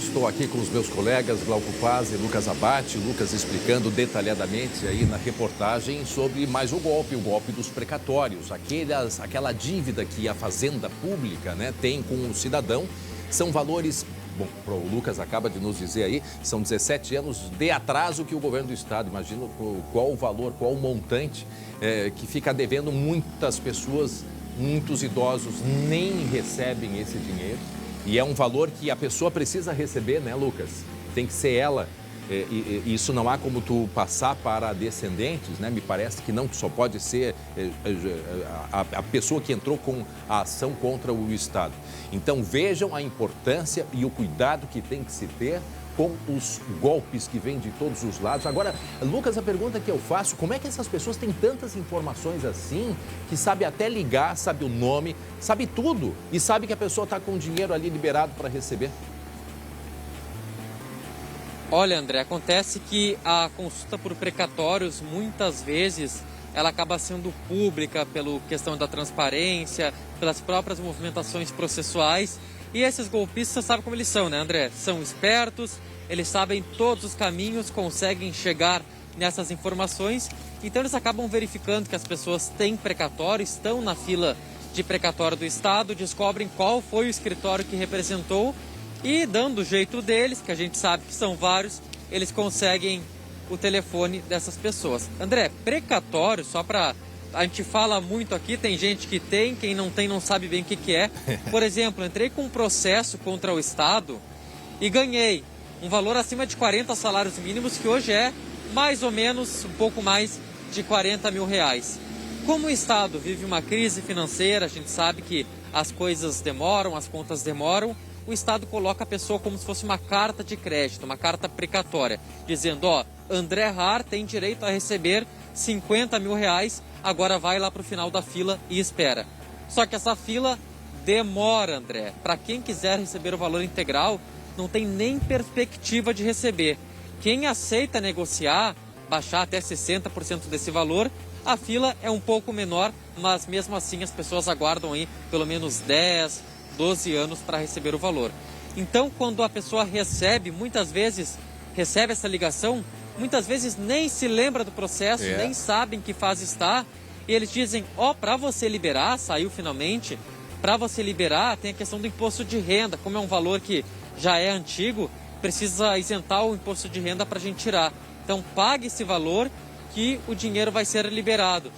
Estou aqui com os meus colegas Glauco Paz e Lucas Abate. Lucas explicando detalhadamente aí na reportagem sobre mais o golpe dos precatórios. Aquela dívida que a Fazenda Pública, né, tem com o cidadão. São valores, bom, o Lucas acaba de nos dizer aí, são 17 anos de atraso que o governo do estado, imagina qual o valor, qual o montante que fica devendo muitas pessoas. Muitos idosos nem recebem esse dinheiro e é um valor que a pessoa precisa receber, né, Lucas? Tem que ser ela. E isso não há como tu passar para descendentes, né? Me parece que não, que só pode ser a pessoa que entrou com a ação contra o Estado. Então vejam a importância e o cuidado que tem que se ter com os golpes que vêm de todos os lados. Agora, Lucas, a pergunta que eu faço, como é que essas pessoas têm tantas informações assim, que sabe até ligar, sabe o nome, sabe tudo e sabe que a pessoa está com o dinheiro ali liberado para receber? Olha, André, acontece que a consulta por precatórios, muitas vezes, ela acaba sendo pública pela questão da transparência, pelas próprias movimentações processuais. E esses golpistas, sabe como eles são, né, André? São espertos, eles sabem todos os caminhos, conseguem chegar nessas informações. Então eles acabam verificando que as pessoas têm precatório, estão na fila de precatório do Estado, descobrem qual foi o escritório que representou e, dando o jeito deles, que a gente sabe que são vários, eles conseguem o telefone dessas pessoas. André, precatório, só para... A gente fala muito aqui, tem gente que tem, quem não tem não sabe bem o que é. Por exemplo, entrei com um processo contra o Estado e ganhei um valor acima de 40 salários mínimos, que hoje é mais ou menos um pouco mais de 40 mil reais. Como o Estado vive uma crise financeira, a gente sabe que as coisas demoram, as contas demoram, o Estado coloca a pessoa como se fosse uma carta de crédito, uma carta precatória, dizendo, ó, André Har tem direito a receber 50 mil reais, agora vai lá para o final da fila e espera. Só que essa fila demora, André. Para quem quiser receber o valor integral, não tem nem perspectiva de receber. Quem aceita negociar, baixar até 60% desse valor, a fila é um pouco menor, mas mesmo assim as pessoas aguardam aí pelo menos 10, 12 anos para receber o valor. Então, quando a pessoa recebe, muitas vezes, recebe essa ligação, muitas vezes nem se lembra do processo, nem sabem que fase está. E eles dizem, ó, para você liberar, saiu finalmente, para você liberar tem a questão do imposto de renda. Como é um valor que já é antigo, precisa isentar o imposto de renda para a gente tirar. Então pague esse valor que o dinheiro vai ser liberado.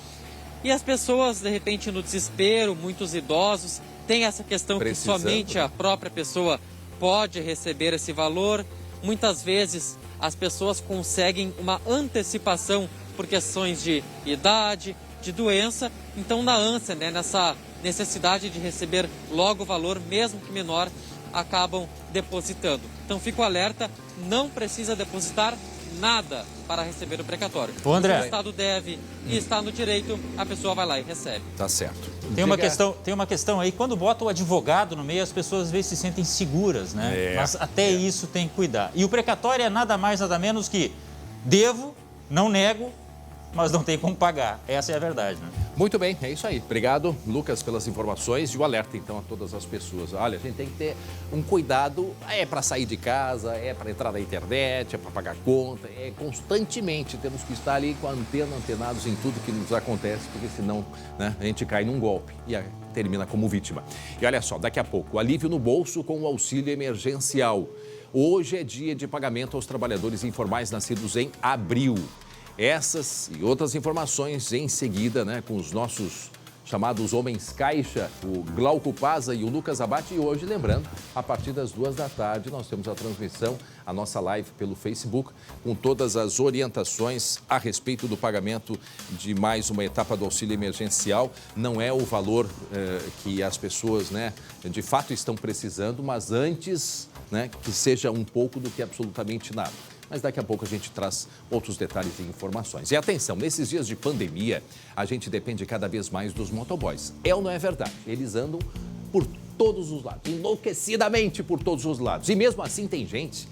E as pessoas, de repente, no desespero, muitos idosos, tem essa questão que somente a própria pessoa pode receber esse valor. Muitas vezes as pessoas conseguem uma antecipação por questões de idade, de doença. Então, na ânsia, né, nessa necessidade de receber logo o valor, mesmo que menor, acabam depositando. Então, fico alerta, não precisa depositar nada para receber o precatório. Ô, André. Se o Estado deve e está no direito, a pessoa vai lá e recebe. Tá certo. Tem uma questão aí, quando bota o advogado no meio, as pessoas às vezes se sentem seguras, né? Mas até isso tem que cuidar. E o precatório é nada mais, nada menos que devo, não nego, mas não tem como pagar. Essa é a verdade, né? Muito bem, é isso aí. Obrigado, Lucas, pelas informações e o alerta, então, a todas as pessoas. Olha, a gente tem que ter um cuidado, para sair de casa, para entrar na internet, para pagar conta, constantemente temos que estar ali com a antena, antenados em tudo que nos acontece, porque senão, né, a gente cai num golpe e termina como vítima. E olha só, daqui a pouco, o alívio no bolso com o auxílio emergencial. Hoje é dia de pagamento aos trabalhadores informais nascidos em abril. Essas e outras informações em seguida, né, com os nossos chamados Homens Caixa, o Glauco Paza e o Lucas Abate. E hoje, lembrando, a partir das 14h, nós temos a transmissão, a nossa live pelo Facebook, com todas as orientações a respeito do pagamento de mais uma etapa do auxílio emergencial. Não é o valor que as pessoas, né, de fato estão precisando, mas antes, né, que seja um pouco do que absolutamente nada. Mas daqui a pouco a gente traz outros detalhes e informações. E atenção, nesses dias de pandemia, a gente depende cada vez mais dos motoboys. É ou não é verdade? Eles andam por todos os lados, enlouquecidamente por todos os lados. E mesmo assim tem gente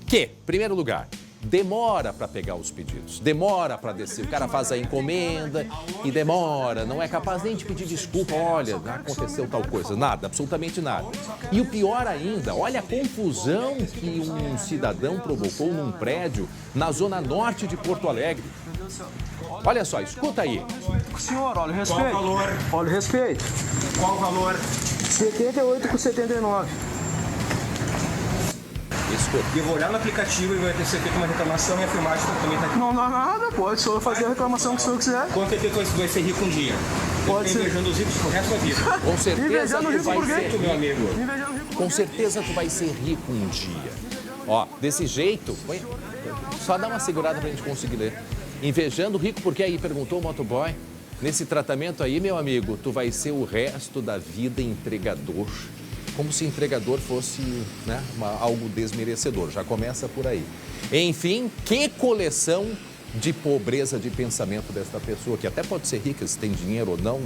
que, em primeiro lugar, demora para pegar os pedidos, demora para descer. O cara faz a encomenda e demora, não é capaz nem de pedir desculpa. Olha, aconteceu tal coisa, nada, absolutamente nada. E o pior ainda, olha a confusão que um cidadão provocou num prédio na zona norte de Porto Alegre. Olha só, escuta aí. Senhor, olha o respeito. Qual o valor? Olha o respeito. Qual o valor? 78,79. Escuta. Eu vou olhar no aplicativo e vai ter feito uma reclamação e a filmagem também está aqui. Não dá nada, pode só fazer a reclamação que o senhor quiser. Quanto é que vai ser rico um dia? Pode ser. Invejando os ricos pro resto da vida. Com certeza Invejando tu vai ser rico, meu amigo. Com certeza tu vai ser rico um dia. Ó, desse jeito, só dá uma segurada pra gente conseguir ler. Invejando rico, porque aí perguntou o motoboy, nesse tratamento aí, meu amigo, tu vai ser o resto da vida entregador. Como se entregador fosse, né, algo desmerecedor. Já começa por aí. Enfim, que coleção de pobreza de pensamento desta pessoa, que até pode ser rica, se tem dinheiro ou não,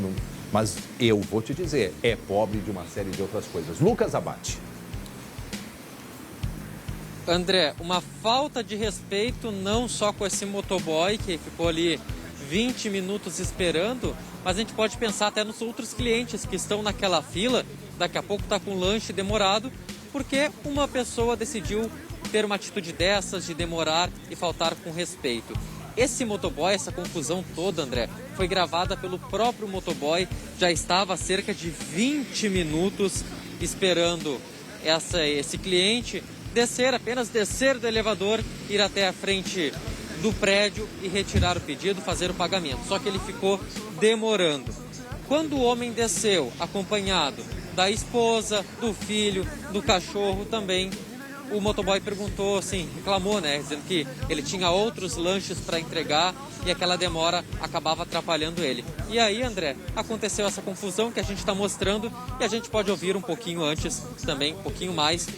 mas eu vou te dizer, é pobre de uma série de outras coisas. Lucas Abate. André, uma falta de respeito não só com esse motoboy que ficou ali 20 minutos esperando, mas a gente pode pensar até nos outros clientes que estão naquela fila, daqui a pouco está com lanche demorado, porque uma pessoa decidiu ter uma atitude dessas, de demorar e faltar com respeito. Esse motoboy, essa confusão toda, André, foi gravada pelo próprio motoboy, já estava há cerca de 20 minutos esperando esse cliente apenas descer do elevador, ir até a frente do prédio e retirar o pedido, fazer o pagamento. Só que ele ficou demorando. Quando o homem desceu, acompanhado da esposa, do filho, do cachorro também, o motoboy perguntou, assim, reclamou, né, dizendo que ele tinha outros lanches para entregar e aquela demora acabava atrapalhando ele. E aí, André, aconteceu essa confusão que a gente está mostrando e a gente pode ouvir um pouquinho antes também, um pouquinho mais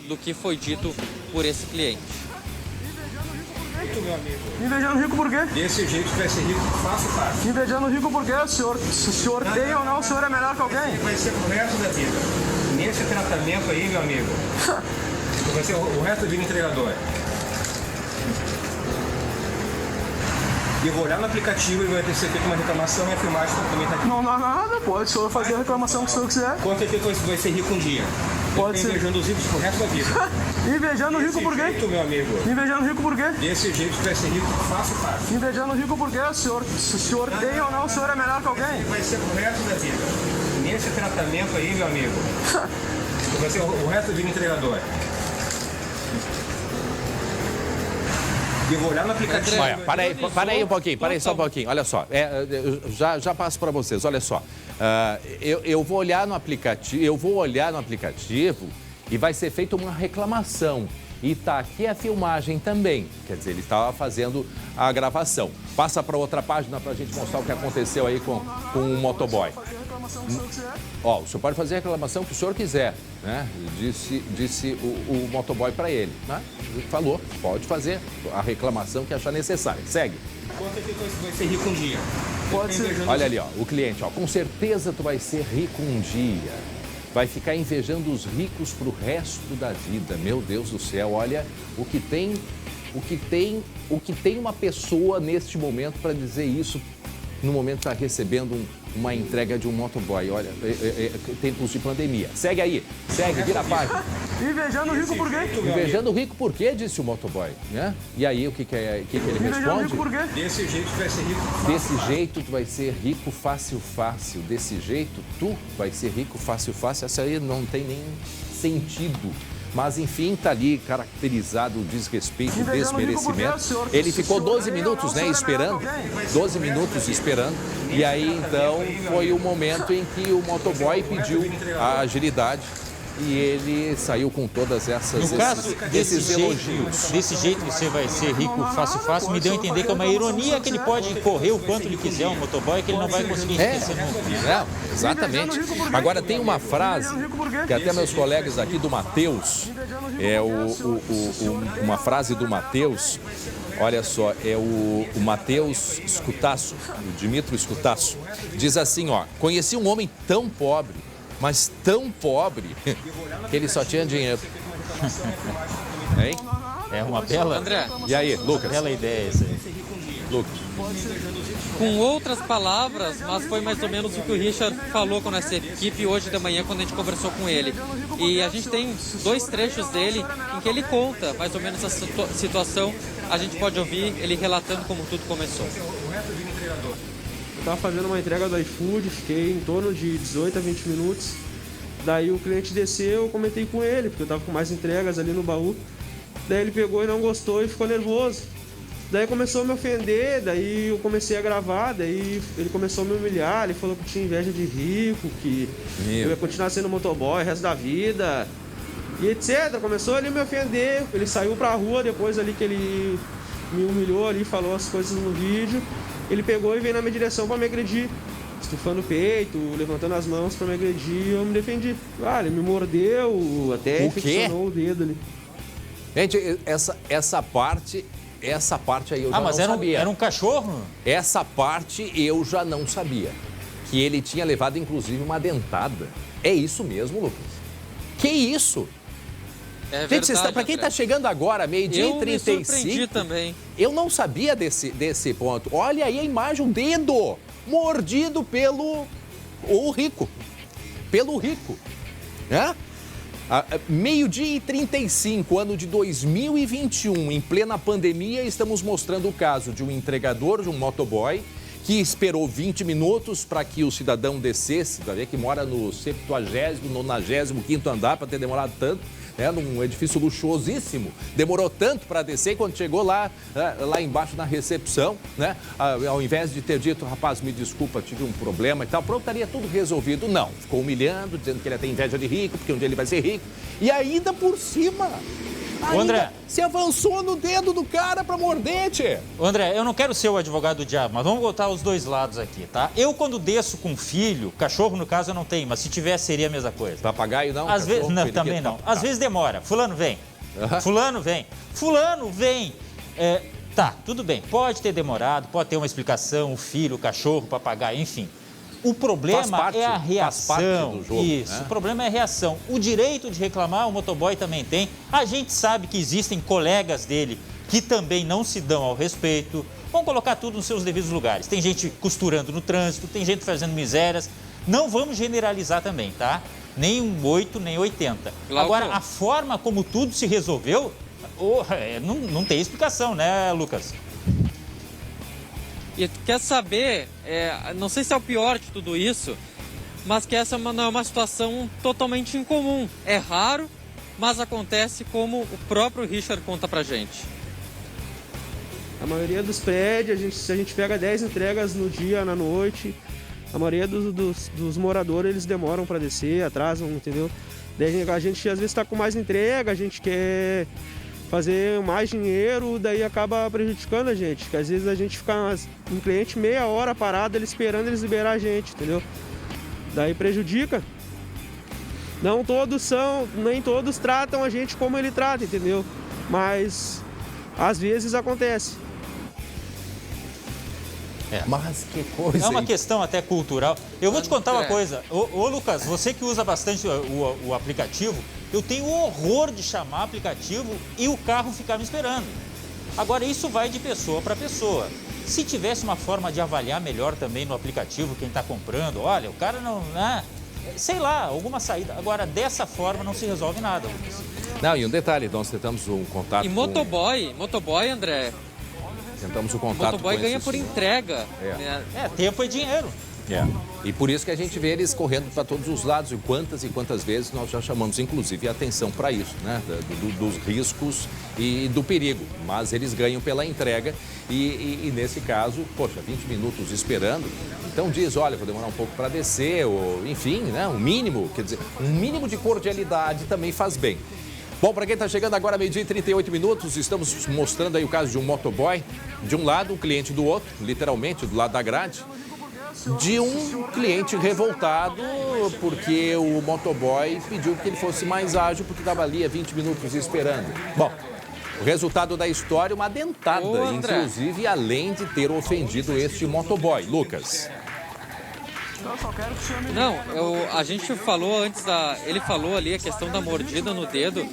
do que foi dito por esse cliente. Meu amigo. Invejando rico por quê? Desse jeito vai ser rico fácil. Invejando rico por quê? Se o senhor tem ou não, o senhor é melhor que alguém? Vai ser pro resto da vida. Nesse tratamento aí, meu amigo, vai ser o resto da vida entregador. Eu vou olhar no aplicativo e vai ter feito uma reclamação e a filmagem também está aqui. Não dá nada, pode só fazer a reclamação que o senhor quiser. Quanto é que vai ser rico um dia? Pode ser. Invejando os ricos pro resto da vida. Invejando rico por quê? Desse jeito, meu amigo. Invejando rico por quê? Desse jeito vai ser rico fácil. Invejando rico por quê? Se o senhor tem ou não, o senhor é melhor que alguém? Vai ser pro resto da vida. Nesse tratamento aí, meu amigo, vai ser o resto da vida entregador. Eu vou olhar no aplicativo. Olha, para aí um pouquinho, para aí só um pouquinho. Olha só, já passo para vocês, olha só. Eu vou olhar no aplicativo, e vai ser feita uma reclamação. E tá aqui a filmagem também, quer dizer, ele estava fazendo a gravação. Passa para outra página para a gente mostrar o que aconteceu aí com o motoboy. Ó, o senhor pode fazer a reclamação que o senhor quiser, né? Disse o motoboy para ele, né? Ele falou, pode fazer a reclamação que achar necessária. Segue. Quanto é que vai ser rico um dia? Pode ser. Olha ali, ó, o cliente, ó, com certeza tu vai ser rico um dia. Vai ficar invejando os ricos pro resto da vida. Meu Deus do céu, olha o que tem uma pessoa neste momento para dizer isso no momento está recebendo uma entrega de um motoboy. Olha, tempos de pandemia. Segue aí, vira a página. Invejando o rico por quê? Invejando o rico por quê, disse o motoboy, né? E aí, o que ele responde? Rico por quê? Desse jeito tu vai ser rico fácil. Desse jeito tu vai ser rico fácil, fácil. Desse jeito tu vai ser rico fácil, fácil. Essa aí não tem nem sentido. Mas, enfim, tá ali caracterizado o desrespeito, o desmerecimento. Ele ficou 12 minutos, né, esperando. 12 minutos esperando. E aí, então, foi o momento em que o motoboy pediu a agilidade. E ele saiu com todas essas No caso, esses elogios. Desse jeito você vai ser rico fácil, fácil. Me deu a entender que é uma ironia que ele pode correr o quanto ele quiser, um motoboy, que ele não vai conseguir enriquecer nunca. Exatamente. Agora tem uma frase que até meus colegas aqui do Matheus, uma frase do Matheus, olha só, é o Matheus Scutasso, o Dimitro Scutasso, diz assim, ó, conheci um homem tão pobre, mas tão pobre, que ele só tinha dinheiro. Hein? É uma bela... André. E aí, Lucas? Bela ideia essa aí. Lucas. Com outras palavras, mas foi mais ou menos o que o Richard falou com essa equipe hoje de manhã, quando a gente conversou com ele. E a gente tem 2 trechos dele em que ele conta mais ou menos essa situação. A gente pode ouvir ele relatando como tudo começou. Eu estava fazendo uma entrega do iFood, fiquei em torno de 18 a 20 minutos. Daí o cliente desceu, eu comentei com ele, porque eu estava com mais entregas ali no baú. Daí ele pegou e não gostou e ficou nervoso. Daí começou a me ofender, daí eu comecei a gravar, daí ele começou a me humilhar, ele falou que tinha inveja de rico, que eu ia continuar sendo motoboy o resto da vida, e etc. Começou ele a me ofender, ele saiu pra rua depois ali que ele me humilhou ali, falou as coisas no vídeo. Ele pegou e veio na minha direção para me agredir, estufando o peito, levantando as mãos para me agredir, eu me defendi. Ah, ele me mordeu, até infeccionou o dedo ali. Gente, essa parte aí eu já não sabia. Era um cachorro? Essa parte eu já não sabia. Que ele tinha levado, inclusive, uma dentada. É isso mesmo, Lucas? Que isso? É gente, verdade, para quem está chegando agora, meio-dia e 35... Eu me surpreendi também. Eu não sabia desse ponto. Olha aí a imagem, o dedo mordido pelo rico. Pelo rico. Né? Meio-dia e 35, ano de 2021, em plena pandemia, estamos mostrando o caso de um entregador, de um motoboy, que esperou 20 minutos para que o cidadão descesse, vai ver que mora no 70º, 95º andar, para ter demorado tanto, né, num edifício luxuosíssimo. Demorou tanto para descer e quando chegou lá embaixo na recepção, né, ao invés de ter dito, rapaz, me desculpa, tive um problema e tal, pronto, estaria tudo resolvido. Não, ficou humilhando, dizendo que ele tem inveja de rico, porque um dia ele vai ser rico. E ainda por cima... André, se avançou no dedo do cara pra morder, tchê. André, eu não quero ser o advogado do diabo, mas vamos botar os dois lados aqui, tá? Eu, quando desço com filho, cachorro, no caso, eu não tenho, mas se tivesse, seria a mesma coisa. Papagaio não? Às vezes, não, também não. Às vezes demora. Fulano vem. Fulano vem. Fulano vem. Tá, tudo bem. Pode ter demorado, pode ter uma explicação, o filho, o cachorro, o papagaio, enfim. O problema é a reação. Do jogo, isso, né? O problema é a reação. O direito de reclamar, o motoboy também tem. A gente sabe que existem colegas dele que também não se dão ao respeito. Vamos colocar tudo nos seus devidos lugares. Tem gente costurando no trânsito, tem gente fazendo misérias. Não vamos generalizar também, tá? Nem um 8, nem 80. Agora, a forma como tudo se resolveu, não tem explicação, né, Lucas? E quer saber, não sei se é o pior de tudo isso, mas que essa não é uma situação totalmente incomum. É raro, mas acontece como o próprio Richard conta pra gente. A maioria dos prédios, se a gente pega 10 entregas no dia, na noite, a maioria dos moradores, eles demoram para descer, atrasam, entendeu? Daí a gente às vezes está com mais entrega, a gente quer fazer mais dinheiro, daí acaba prejudicando a gente. Porque às vezes a gente fica um cliente meia hora parado, ele esperando eles liberar a gente, entendeu? Daí prejudica. Nem todos tratam a gente como ele trata, entendeu? Mas às vezes acontece. Mas que coisa. É uma questão até cultural. Eu vou te contar uma coisa. Ô Lucas, você que usa bastante o aplicativo, eu tenho horror de chamar aplicativo e o carro ficar me esperando. Agora, isso vai de pessoa para pessoa. Se tivesse uma forma de avaliar melhor também no aplicativo quem está comprando, olha, o cara não... né? Sei lá, alguma saída. Agora, dessa forma não se resolve nada, Lucas. Não, e um detalhe, nós tentamos um contato E motoboy, André. Tentamos o contato Motoboy com ganha esses... por entrega. Tempo é dinheiro. E por isso que a gente vê eles correndo para todos os lados. E quantas vezes nós já chamamos, inclusive, a atenção para isso, né? Dos riscos e do perigo. Mas eles ganham pela entrega e nesse caso, poxa, 20 minutos esperando. Então diz, olha, vou demorar um pouco para descer, ou enfim, né? Um mínimo, quer dizer, um mínimo de cordialidade também faz bem. Bom, para quem está chegando agora, meio-dia e 38 minutos, estamos mostrando aí o caso de um motoboy. De um lado, o cliente do outro, literalmente, do lado da grade. De um cliente revoltado porque o motoboy pediu que ele fosse mais ágil porque estava ali há 20 minutos esperando. Bom, o resultado da história, uma dentada, inclusive, além de ter ofendido este motoboy. Lucas. Não, a gente falou antes, ele falou ali a questão da mordida no dedo.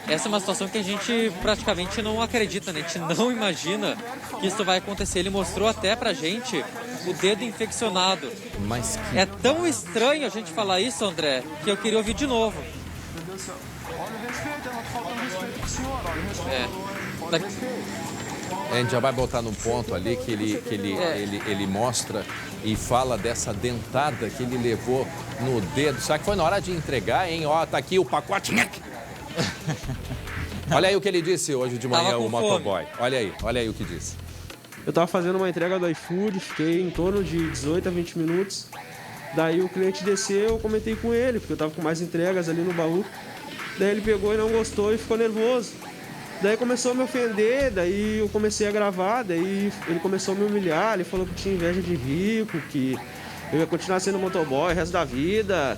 Essa é uma situação que a gente praticamente não acredita, né? A gente não imagina que isso vai acontecer. Ele mostrou até pra gente o dedo infeccionado. Mas que... É tão estranho a gente falar isso, André, que eu queria ouvir de novo. A gente já vai botar num ponto ali que ele mostra e fala dessa dentada que ele levou no dedo. Será que foi na hora de entregar, hein? Ó, tá aqui o pacote. Olha aí o que ele disse hoje de manhã, o motoboy. Olha aí o que disse. Eu tava fazendo uma entrega do iFood, fiquei em torno de 18 a 20 minutos. Daí o cliente desceu, eu comentei com ele, porque eu tava com mais entregas ali no baú. Daí ele pegou e não gostou e ficou nervoso. Daí começou a me ofender, daí eu comecei a gravar, daí ele começou a me humilhar, ele falou que tinha inveja de rico, que eu ia continuar sendo motoboy o resto da vida,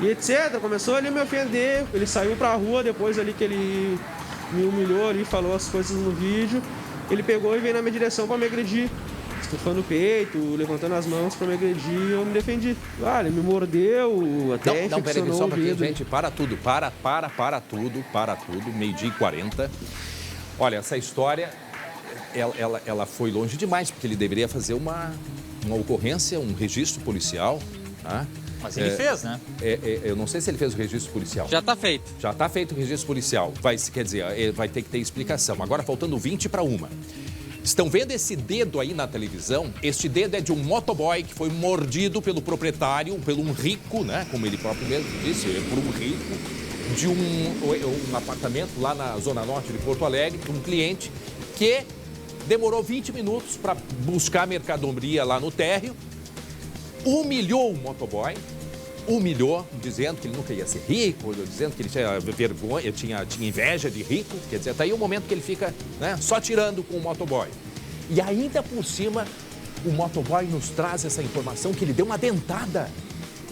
e etc. Começou ali a me ofender, ele saiu pra rua depois ali que ele me humilhou ali, falou as coisas no vídeo, ele pegou e veio na minha direção pra me agredir, estufando o peito, levantando as mãos pra me agredir, e eu me defendi. Ah, ele me mordeu, até não, peraí, só pra aqui, gente, para tudo, meio-dia e 40. Olha, essa história, ela foi longe demais, porque ele deveria fazer uma ocorrência, um registro policial, tá? Mas ele fez, né? Eu não sei se ele fez o registro policial. Já está feito. Já está feito o registro policial. Quer dizer, vai ter que ter explicação. Agora, faltando 20 para 1. Estão vendo esse dedo aí na televisão? Este dedo é de um motoboy que foi mordido pelo proprietário, por um rico, né? Como ele próprio mesmo disse, por um rico, de um apartamento lá na Zona Norte de Porto Alegre, um cliente que demorou 20 minutos para buscar mercadoria lá no térreo, humilhou o motoboy, dizendo que ele nunca ia ser rico, dizendo que ele tinha vergonha, tinha inveja de rico. Quer dizer, tá aí o momento que ele fica, né, só tirando com o motoboy. E ainda por cima, o motoboy nos traz essa informação que ele deu uma dentada.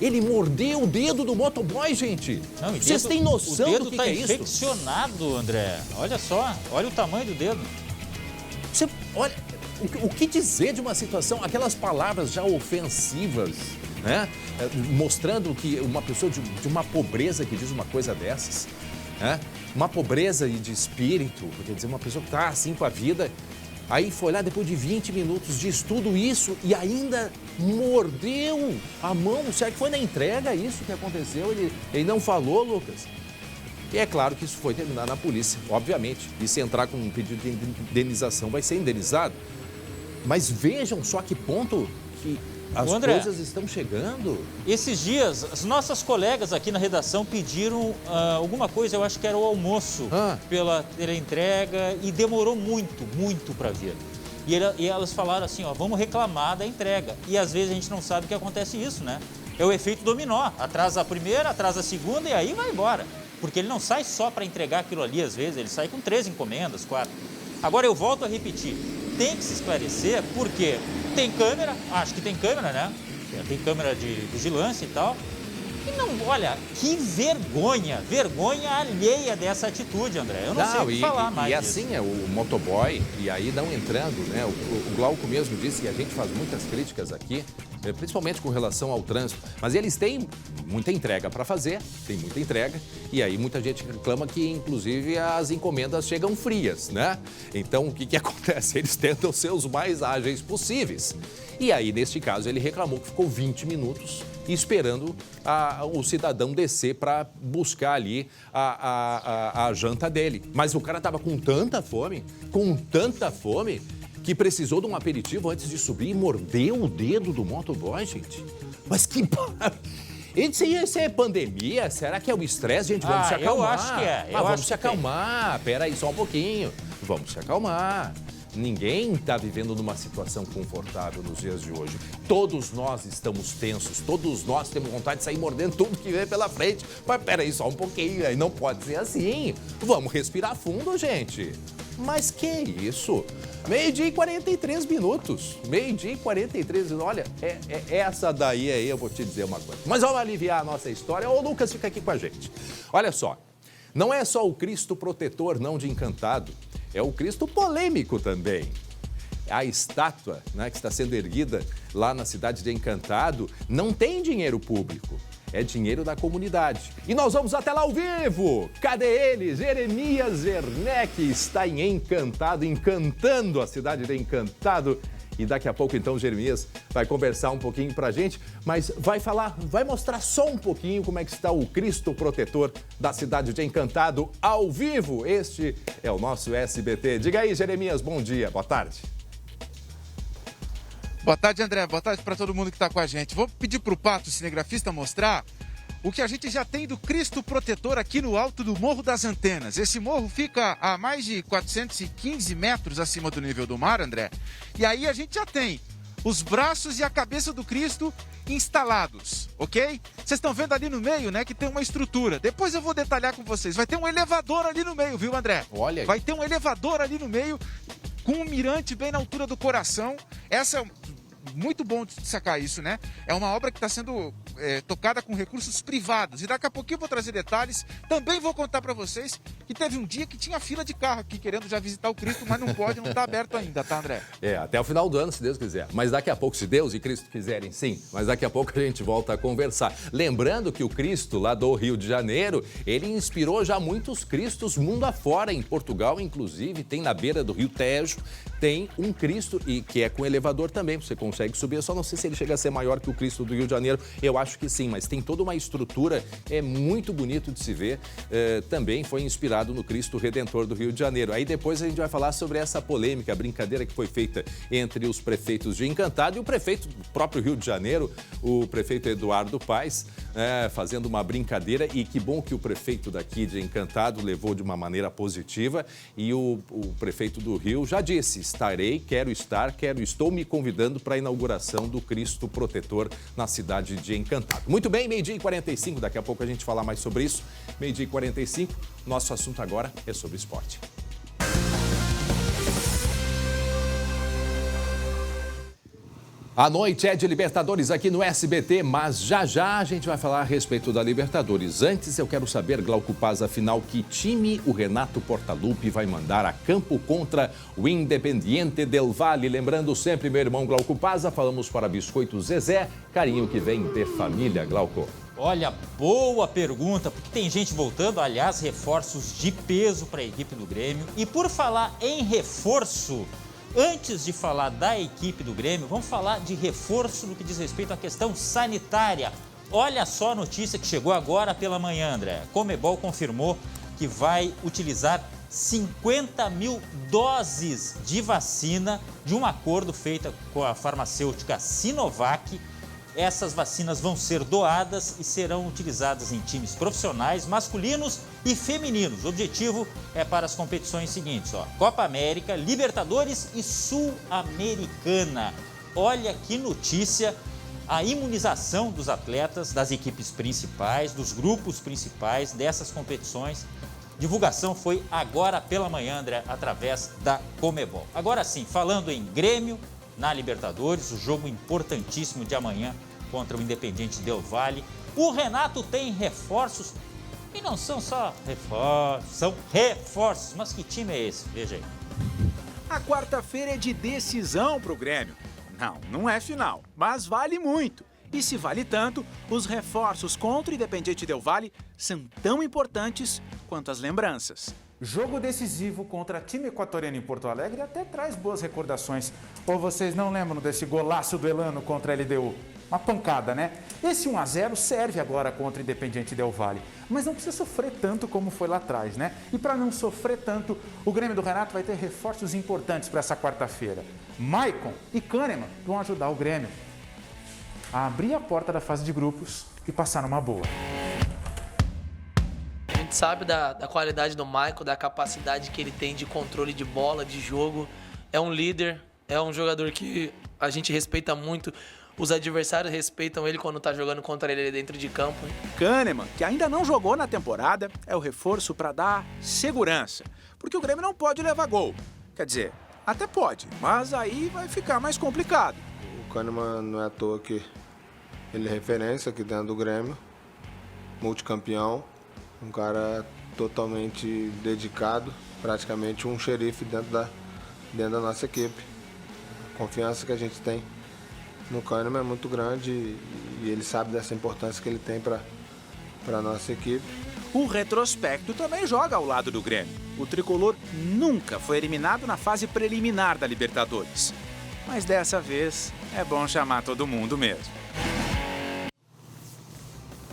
Ele mordeu o dedo do motoboy, gente. Não, vocês têm noção do que é isso? O dedo tá infeccionado, André. Olha só, olha o tamanho do dedo. Você, olha, o que dizer de uma situação, aquelas palavras já ofensivas, né? Mostrando que uma pessoa de uma pobreza que diz uma coisa dessas, né? Uma pobreza de espírito, quer dizer, uma pessoa que está assim com a vida, aí foi lá depois de 20 minutos, diz tudo isso e ainda mordeu a mão. Será que foi na entrega isso que aconteceu? Ele não falou, Lucas? E é claro que isso foi terminar na polícia, obviamente. E se entrar com um pedido de indenização, vai ser indenizado. Mas vejam só que ponto que as coisas estão chegando. Esses dias, as nossas colegas aqui na redação pediram alguma coisa, eu acho que era o almoço pela entrega, e demorou muito para vir. E elas falaram assim, ó, vamos reclamar da entrega. E às vezes a gente não sabe que acontece isso, né? É o efeito dominó, atrasa a primeira, atrasa a segunda e aí vai embora. Porque ele não sai só para entregar aquilo ali, às vezes, ele sai com 3 encomendas, 4. Agora eu volto a repetir, tem que se esclarecer porque tem câmera, acho que tem câmera, né? Tem câmera de vigilância e tal. E não, olha, que vergonha alheia dessa atitude, André. Eu não sei o que falar mais. E assim é o motoboy, e aí não entrando, né? O Glauco mesmo disse, e a gente faz muitas críticas aqui, principalmente com relação ao trânsito. Mas eles têm muita entrega para fazer, tem muita entrega, e aí muita gente reclama que, inclusive, as encomendas chegam frias, né? Então, o que acontece? Eles tentam ser os mais ágeis possíveis. E aí, neste caso, ele reclamou que ficou 20 minutos esperando o cidadão descer para buscar ali a janta dele. Mas o cara estava com tanta fome, que precisou de um aperitivo antes de subir e mordeu o dedo do motoboy, gente. Mas que... Isso é pandemia? Será que é o estresse, gente? Vamos se acalmar. Eu acho que é. Vamos se acalmar. Pera aí só um pouquinho. Vamos se acalmar. Ninguém está vivendo numa situação confortável nos dias de hoje. Todos nós estamos tensos, todos nós temos vontade de sair mordendo tudo que vem pela frente. Mas peraí só um pouquinho, aí não pode ser assim. Vamos respirar fundo, gente. Mas que isso? 12h e 43 minutos. 12h e 43 minutos. Olha, essa daí aí eu vou te dizer uma coisa. Mas vamos aliviar a nossa história. Ô, Lucas, fica aqui com a gente. Olha só, não é só o Cristo protetor, não, de Encantado. É o Cristo polêmico também. A estátua, né, que está sendo erguida lá na cidade de Encantado não tem dinheiro público, é dinheiro da comunidade. E nós vamos até lá ao vivo. Cadê ele? Jeremias Werneck está em Encantado, encantando a cidade de Encantado. E daqui a pouco, então, Jeremias vai conversar um pouquinho pra gente, mas vai mostrar só um pouquinho como é que está o Cristo protetor da cidade de Encantado ao vivo. Este é o nosso SBT. Diga aí, Jeremias, bom dia, boa tarde. Boa tarde, André. Boa tarde para todo mundo que está com a gente. Vou pedir para o Pato, cinegrafista, mostrar o que a gente já tem do Cristo protetor aqui no alto do Morro das Antenas. Esse morro fica a mais de 415 metros acima do nível do mar, André. E aí a gente já tem os braços e a cabeça do Cristo instalados, ok? Vocês estão vendo ali no meio, né, que tem uma estrutura. Depois eu vou detalhar com vocês. Vai ter um elevador ali no meio, viu, André? Olha aí. Vai ter um elevador ali no meio com um mirante bem na altura do coração. Essa é muito bom de sacar isso, né? É uma obra que está sendo tocada com recursos privados. E daqui a pouquinho eu vou trazer detalhes. Também vou contar para vocês que teve um dia que tinha fila de carro aqui querendo já visitar o Cristo, mas não pode, não está aberto ainda, tá, André? Até o final do ano, se Deus quiser. Mas daqui a pouco, se Deus e Cristo quiserem, sim. Mas daqui a pouco a gente volta a conversar. Lembrando que o Cristo lá do Rio de Janeiro, ele inspirou já muitos Cristos mundo afora. Em Portugal, inclusive, tem na beira do Rio Tejo, tem um Cristo, e que é com elevador também. Você consegue subir. Eu só não sei se ele chega a ser maior que o Cristo do Rio de Janeiro. Eu acho que sim, mas tem toda uma estrutura, é muito bonito de se ver. Também foi inspirado no Cristo Redentor do Rio de Janeiro. Aí depois a gente vai falar sobre essa polêmica, a brincadeira que foi feita entre os prefeitos de Encantado e o prefeito do próprio Rio de Janeiro, o prefeito Eduardo Paes, fazendo uma brincadeira. E que bom que o prefeito daqui de Encantado levou de uma maneira positiva. E o prefeito do Rio já disse: estarei, estou me convidando para a inauguração do Cristo Protetor na cidade de Encantado. Muito bem, 12h e 45, daqui a pouco a gente fala mais sobre isso. 12h e 45, nosso assunto agora é sobre esporte. A noite é de Libertadores aqui no SBT, mas já a gente vai falar a respeito da Libertadores. Antes, eu quero saber, Glauco Paz, afinal, que time o Renato Portaluppi vai mandar a campo contra o Independiente del Valle. Lembrando sempre, meu irmão Glauco Paz, falamos para Biscoito Zezé, carinho que vem de família, Glauco. Olha, boa pergunta, porque tem gente voltando, aliás, reforços de peso para a equipe do Grêmio. E por falar em reforço, antes de falar da equipe do Grêmio, vamos falar de reforço no que diz respeito à questão sanitária. Olha só a notícia que chegou agora pela manhã, André. Comebol confirmou que vai utilizar 50 mil doses de vacina de um acordo feito com a farmacêutica Sinovac. Essas vacinas vão ser doadas e serão utilizadas em times profissionais, masculinos e femininos. O objetivo é para as competições seguintes, Copa América, Libertadores e Sul-Americana. Olha que notícia! A imunização dos atletas, das equipes principais, dos grupos principais dessas competições. Divulgação foi agora pela manhã, André, através da Comebol. Agora sim, falando em Grêmio, na Libertadores, o jogo importantíssimo de amanhã contra o Independiente del Valle. O Renato tem reforços, e não são só reforços, são reforços. Mas que time é esse? Veja aí. A quarta-feira é de decisão para o Grêmio. Não é final, mas vale muito. E se vale tanto, os reforços contra o Independiente Del Valle são tão importantes quanto as lembranças. Jogo decisivo contra time equatoriano em Porto Alegre até traz boas recordações. Ou vocês não lembram desse golaço do Elano contra a LDU? Uma pancada, né? Esse 1-0 serve agora contra o Independiente Del Valle. Mas não precisa sofrer tanto como foi lá atrás, né? E para não sofrer tanto, o Grêmio do Renato vai ter reforços importantes para essa quarta-feira. Maicon e Kahneman vão ajudar o Grêmio a abrir a porta da fase de grupos e passar numa boa. A gente sabe da qualidade do Maicon, da capacidade que ele tem de controle de bola, de jogo. É um líder, é um jogador que a gente respeita muito. Os adversários respeitam ele quando tá jogando contra ele dentro de campo. Kahneman, que ainda não jogou na temporada, é o reforço para dar segurança. Porque o Grêmio não pode levar gol. Quer dizer, até pode, mas aí vai ficar mais complicado. O Kahneman não é à toa que ele é referência aqui dentro do Grêmio. Multicampeão. Um cara totalmente dedicado, praticamente um xerife dentro da nossa equipe. A confiança que a gente tem no Kahneman é muito grande e ele sabe dessa importância que ele tem para a nossa equipe. O retrospecto também joga ao lado do Grêmio. O tricolor nunca foi eliminado na fase preliminar da Libertadores. Mas dessa vez é bom chamar todo mundo mesmo.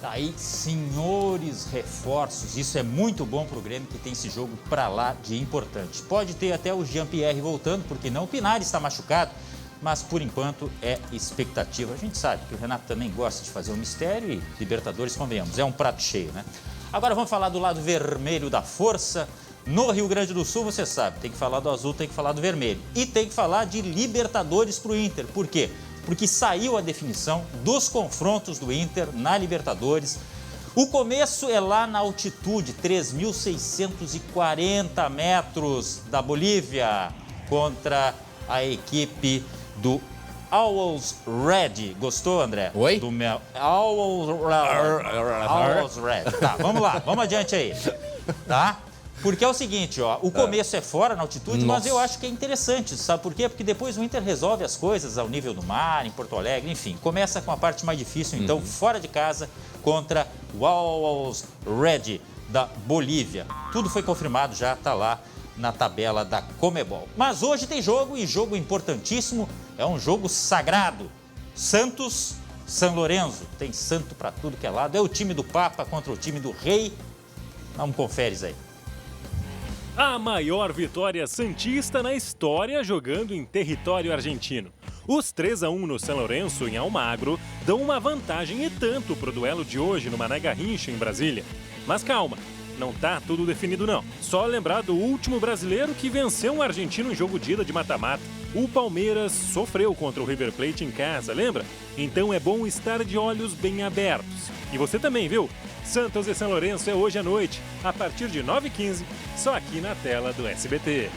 Aí, senhores reforços, isso é muito bom para o Grêmio, que tem esse jogo para lá de importante. Pode ter até o Jean-Pierre voltando, porque não, o Pinares está machucado, mas por enquanto é expectativa. A gente sabe que o Renato também gosta de fazer um mistério e Libertadores, convenhamos, é um prato cheio, né? Agora vamos falar do lado vermelho da força. No Rio Grande do Sul, você sabe, tem que falar do azul, tem que falar do vermelho. E tem que falar de Libertadores para o Inter. Por quê? Porque saiu a definição dos confrontos do Inter na Libertadores. O começo é lá na altitude, 3.640 metros da Bolívia, contra a equipe do Owls Red. Gostou, André? Oi? Do meu... Owls Red. Tá, vamos lá, vamos adiante aí. Tá? Porque é o seguinte, ó, o começo é fora na altitude, mas eu acho que é interessante, sabe por quê? Porque depois o Inter resolve as coisas ao nível do mar, em Porto Alegre, enfim. Começa com a parte mais difícil, então, fora de casa, contra o Owls Red da Bolívia. Tudo foi confirmado já, tá lá na tabela da Comebol. Mas hoje tem jogo, e jogo importantíssimo, é um jogo sagrado. Santos, São Lourenço, tem santo pra tudo que é lado, é o time do Papa contra o time do Rei. Vamos conferir aí. A maior vitória santista na história jogando em território argentino. Os 3-1 no São Lourenço, em Almagro, dão uma vantagem e tanto para o duelo de hoje no Mané Garrincha, em Brasília. Mas calma, não tá tudo definido não. Só lembrar do último brasileiro que venceu um argentino em jogo de ida de mata-mata. O Palmeiras sofreu contra o River Plate em casa, lembra? Então é bom estar de olhos bem abertos. E você também, viu? Santos e São Lourenço é hoje à noite, a partir de 9h15, só aqui na tela do SBT.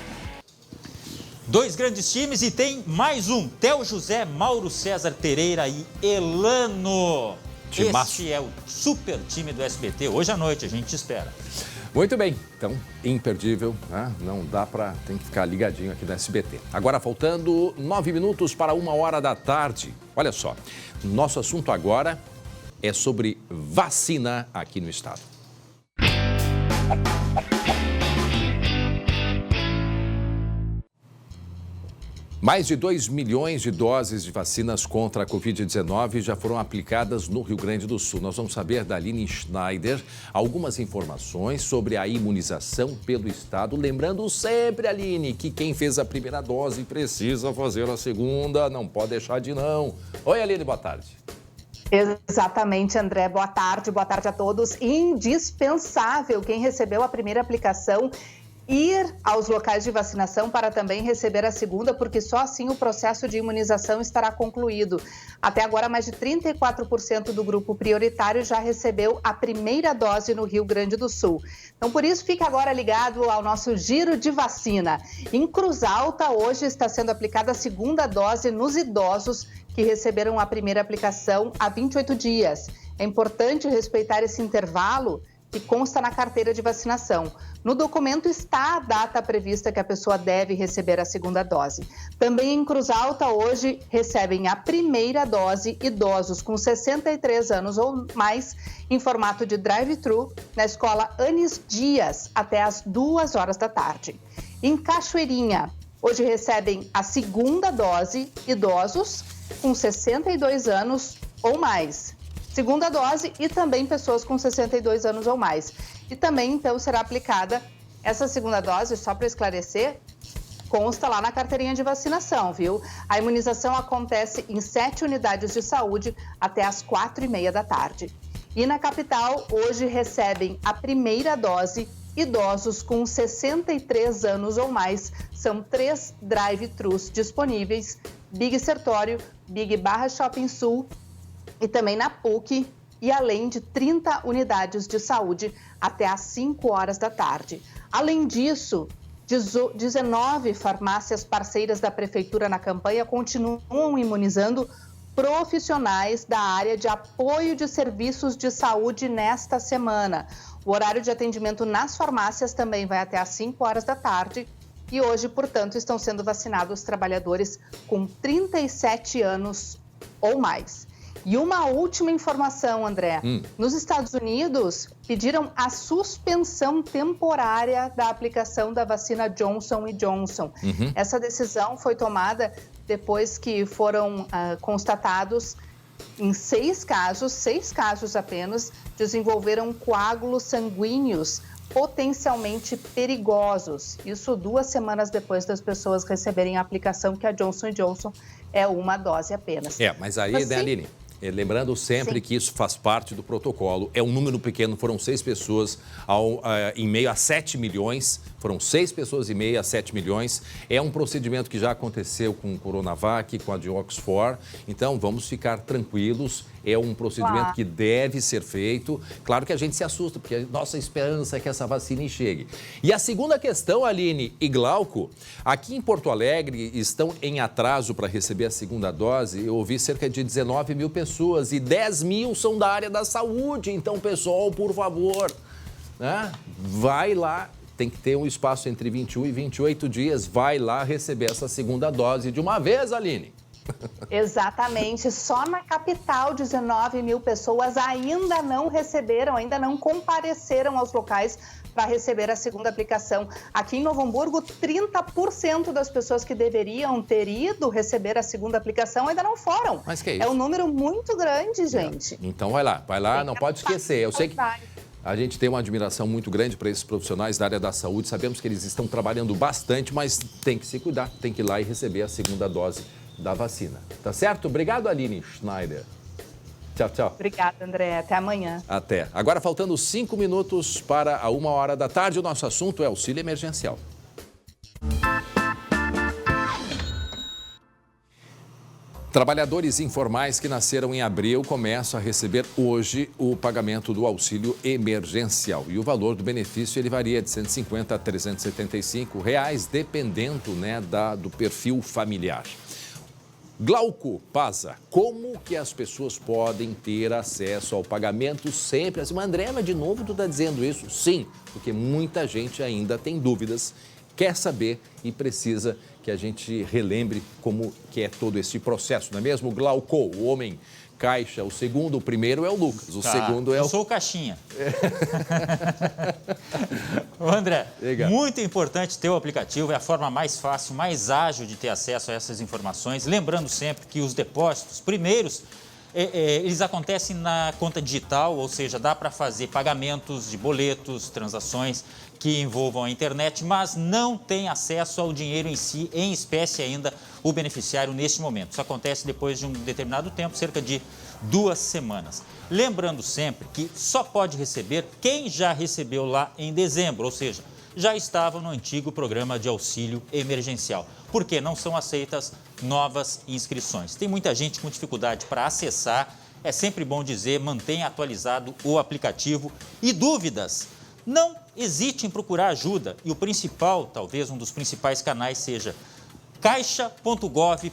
Dois grandes times e tem mais um. Theo José, Mauro César Pereira e Elano. Timaço. Este é o super time do SBT. Hoje à noite, a gente te espera. Muito bem, então, imperdível, né? Não dá para, tem que ficar ligadinho aqui no SBT. Agora, faltando 9 minutos para 1h da tarde. Olha só, nosso assunto agora é sobre vacina aqui no estado. Mais de 2 milhões de doses de vacinas contra a Covid-19 já foram aplicadas no Rio Grande do Sul. Nós vamos saber da Aline Schneider algumas informações sobre a imunização pelo estado. Lembrando sempre, Aline, que quem fez a primeira dose precisa fazer a segunda, não pode deixar de não. Oi, Aline, boa tarde. Exatamente, André. Boa tarde a todos. Indispensável quem recebeu a primeira aplicação ir aos locais de vacinação para também receber a segunda, porque só assim o processo de imunização estará concluído. Até agora, mais de 34% do grupo prioritário já recebeu a primeira dose no Rio Grande do Sul. Então, por isso, fica agora ligado ao nosso giro de vacina. Em Cruz Alta, hoje está sendo aplicada a segunda dose nos idosos que receberam a primeira aplicação há 28 dias. É importante respeitar esse intervalo que consta na carteira de vacinação. No documento está a data prevista que a pessoa deve receber a segunda dose. Também em Cruz Alta, hoje, recebem a primeira dose idosos com 63 anos ou mais, em formato de drive-thru, na escola Anis Dias, até às 2 horas da tarde. Em Cachoeirinha, hoje recebem a segunda dose idosos com 62 anos ou mais. Segunda dose e também pessoas com 62 anos ou mais. E também, então, será aplicada essa segunda dose, só para esclarecer, consta lá na carteirinha de vacinação, viu? A imunização acontece em 7 unidades de saúde até às 4h30 da tarde. E na capital, hoje recebem a primeira dose idosos com 63 anos ou mais. São 3 drive-thrus disponíveis, Big Sertório, Big Barra Shopping Sul e também na PUC, e além de 30 unidades de saúde até às 5 horas da tarde. Além disso, 19 farmácias parceiras da Prefeitura na campanha continuam imunizando profissionais da área de apoio de serviços de saúde nesta semana. O horário de atendimento nas farmácias também vai até às 5 horas da tarde e hoje, portanto, estão sendo vacinados trabalhadores com 37 anos ou mais. E uma última informação, André. Nos Estados Unidos, pediram a suspensão temporária da aplicação da vacina Johnson & Johnson. Essa decisão foi tomada depois que foram constatados em 6 casos apenas, desenvolveram coágulos sanguíneos potencialmente perigosos. Isso 2 semanas depois das pessoas receberem a aplicação, que a Johnson & Johnson é uma dose apenas. Mas aí, né, Aline? Lembrando sempre que isso faz parte do protocolo. É um número pequeno, foram 6 pessoas em meio a 7 milhões. Foram 6 pessoas e meia a 7 milhões. É um procedimento que já aconteceu com o Coronavac, com a de Oxford. Então, vamos ficar tranquilos. É um procedimento que deve ser feito. Claro que a gente se assusta, porque a nossa esperança é que essa vacina chegue. E a segunda questão, Aline e Glauco, aqui em Porto Alegre estão em atraso para receber a segunda dose. Eu ouvi cerca de 19 mil pessoas e 10 mil são da área da saúde. Então, pessoal, por favor, né? Vai lá. Tem que ter um espaço entre 21 e 28 dias. Vai lá receber essa segunda dose de uma vez, Aline. Exatamente. Só na capital, 19 mil pessoas ainda não receberam, ainda não compareceram aos locais para receber a segunda aplicação. Aqui em Novo Hamburgo, 30% das pessoas que deveriam ter ido receber a segunda aplicação ainda não foram. Mas que é isso? É um número muito grande, gente. Então vai lá, não pode esquecer. Eu sei que a gente tem uma admiração muito grande para esses profissionais da área da saúde. Sabemos que eles estão trabalhando bastante, mas tem que se cuidar, tem que ir lá e receber a segunda dose da vacina. Tá certo? Obrigado, Aline Schneider. Tchau, tchau. Obrigada, André. Até amanhã. Até. Agora, faltando 5 minutos para a 1 hora da tarde, o nosso assunto é auxílio emergencial. Trabalhadores informais que nasceram em abril começam a receber hoje o pagamento do auxílio emergencial. E o valor do benefício ele varia de R$ 150 a R$ 375, dependendo, né, do perfil familiar. Glauco Paza, como que as pessoas podem ter acesso ao pagamento sempre assim? Mas André, mas de novo tu está dizendo isso? Sim, porque muita gente ainda tem dúvidas, quer saber e precisa que a gente relembre como que é todo esse processo, não é mesmo? Glauco, o homem caixa, o primeiro é o Lucas, o segundo é o... Eu sou o caixinha. André, muito importante ter o aplicativo, é a forma mais fácil, mais ágil de ter acesso a essas informações. Lembrando sempre que os depósitos primeiros, eles acontecem na conta digital, ou seja, dá para fazer pagamentos de boletos, transações que envolvam a internet, mas não tem acesso ao dinheiro em si, em espécie ainda, o beneficiário neste momento. Isso acontece depois de um determinado tempo, cerca de 2 semanas. Lembrando sempre que só pode receber quem já recebeu lá em dezembro, ou seja, já estava no antigo programa de auxílio emergencial, porque não são aceitas novas inscrições. Tem muita gente com dificuldade para acessar, é sempre bom dizer, mantenha atualizado o aplicativo e dúvidas. Não hesite em procurar ajuda e o principal, talvez um dos principais canais seja caixa.gov.br,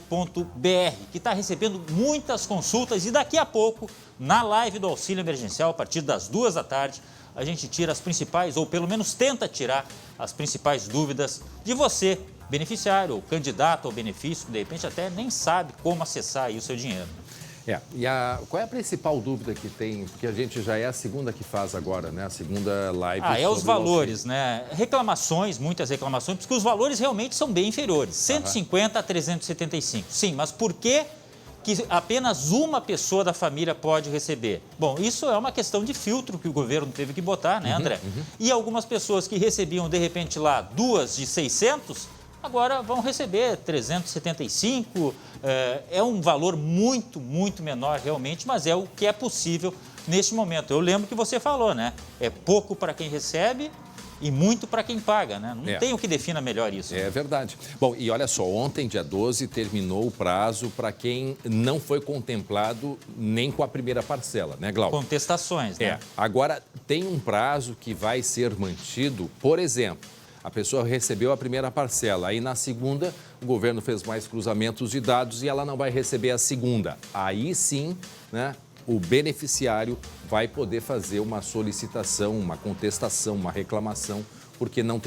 que está recebendo muitas consultas e daqui a pouco, na live do auxílio emergencial, a partir das 2 da tarde, a gente tira as principais, ou pelo menos tenta tirar as principais dúvidas de você, beneficiário ou candidato ao benefício, que de repente até nem sabe como acessar aí o seu dinheiro. Qual é a principal dúvida que tem? Porque a gente já é a segunda que faz agora, né? A segunda live. É os valores, né? Reclamações, muitas reclamações, porque os valores realmente são bem inferiores, 150 a 375. Sim, mas por que apenas uma pessoa da família pode receber? Bom, isso é uma questão de filtro que o governo teve que botar, né, André? E algumas pessoas que recebiam, de repente, lá, 2 de 600, agora vão receber 375, é um valor muito, muito menor realmente, mas é o que é possível neste momento. Eu lembro que você falou, né? É pouco para quem recebe e muito para quem paga, né? Não tem o que defina melhor isso. É verdade. Bom, e olha só, ontem, dia 12, terminou o prazo para quem não foi contemplado nem com a primeira parcela, né, Glauco? Contestações, né? Agora, tem um prazo que vai ser mantido, por exemplo, a pessoa recebeu a primeira parcela, aí na segunda o governo fez mais cruzamentos de dados e ela não vai receber a segunda. Aí sim, né, o beneficiário vai poder fazer uma solicitação, uma contestação, uma reclamação, porque não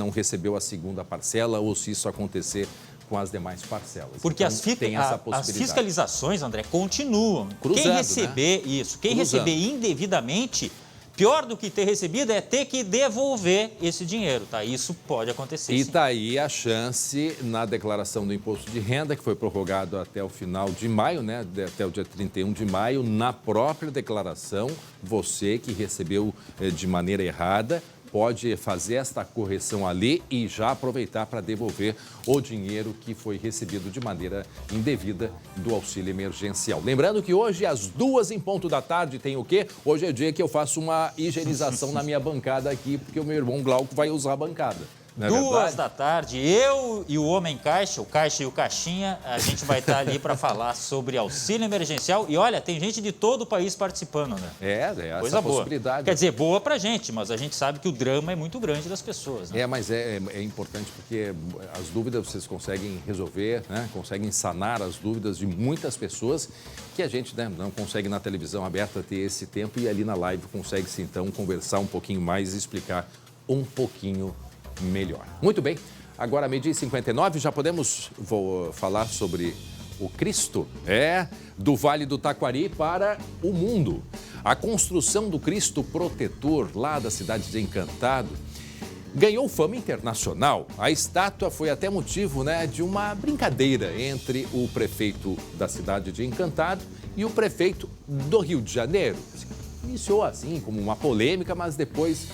recebeu a segunda parcela ou se isso acontecer com as demais parcelas. Porque então, tem essa possibilidade. As fiscalizações, André, continuam. Cruzando, quem receber quem receber indevidamente, pior do que ter recebido é ter que devolver esse dinheiro, tá? Isso pode acontecer, E sim. tá aí a chance na declaração do imposto de renda, que foi prorrogado até o final de maio, né? Até o dia 31 de maio, na própria declaração, você que recebeu de maneira errada, pode fazer esta correção ali e já aproveitar para devolver o dinheiro que foi recebido de maneira indevida do auxílio emergencial. Lembrando que hoje, às 2h tem o quê? Hoje é dia que eu faço uma higienização na minha bancada aqui, porque o meu irmão Glauco vai usar a bancada. 2h, eu e o Homem Caixa, o Caixa e o Caixinha, a gente vai estar ali para falar sobre auxílio emergencial. E olha, tem gente de todo o país participando, né? Essa coisa possibilidade. Boa. Quer dizer, boa pra gente, mas a gente sabe que o drama é muito grande das pessoas, né? Mas é importante porque as dúvidas vocês conseguem resolver, né? Conseguem sanar as dúvidas de muitas pessoas que a gente, né, não consegue na televisão aberta ter esse tempo e ali na live consegue-se então conversar um pouquinho mais e explicar um pouquinho melhor. Muito bem, agora meio-dia 59, já podemos falar sobre o Cristo, do Vale do Taquari para o mundo. A construção do Cristo protetor lá da cidade de Encantado ganhou fama internacional. A estátua foi até motivo, né, de uma brincadeira entre o prefeito da cidade de Encantado e o prefeito do Rio de Janeiro. Iniciou assim como uma polêmica, mas depois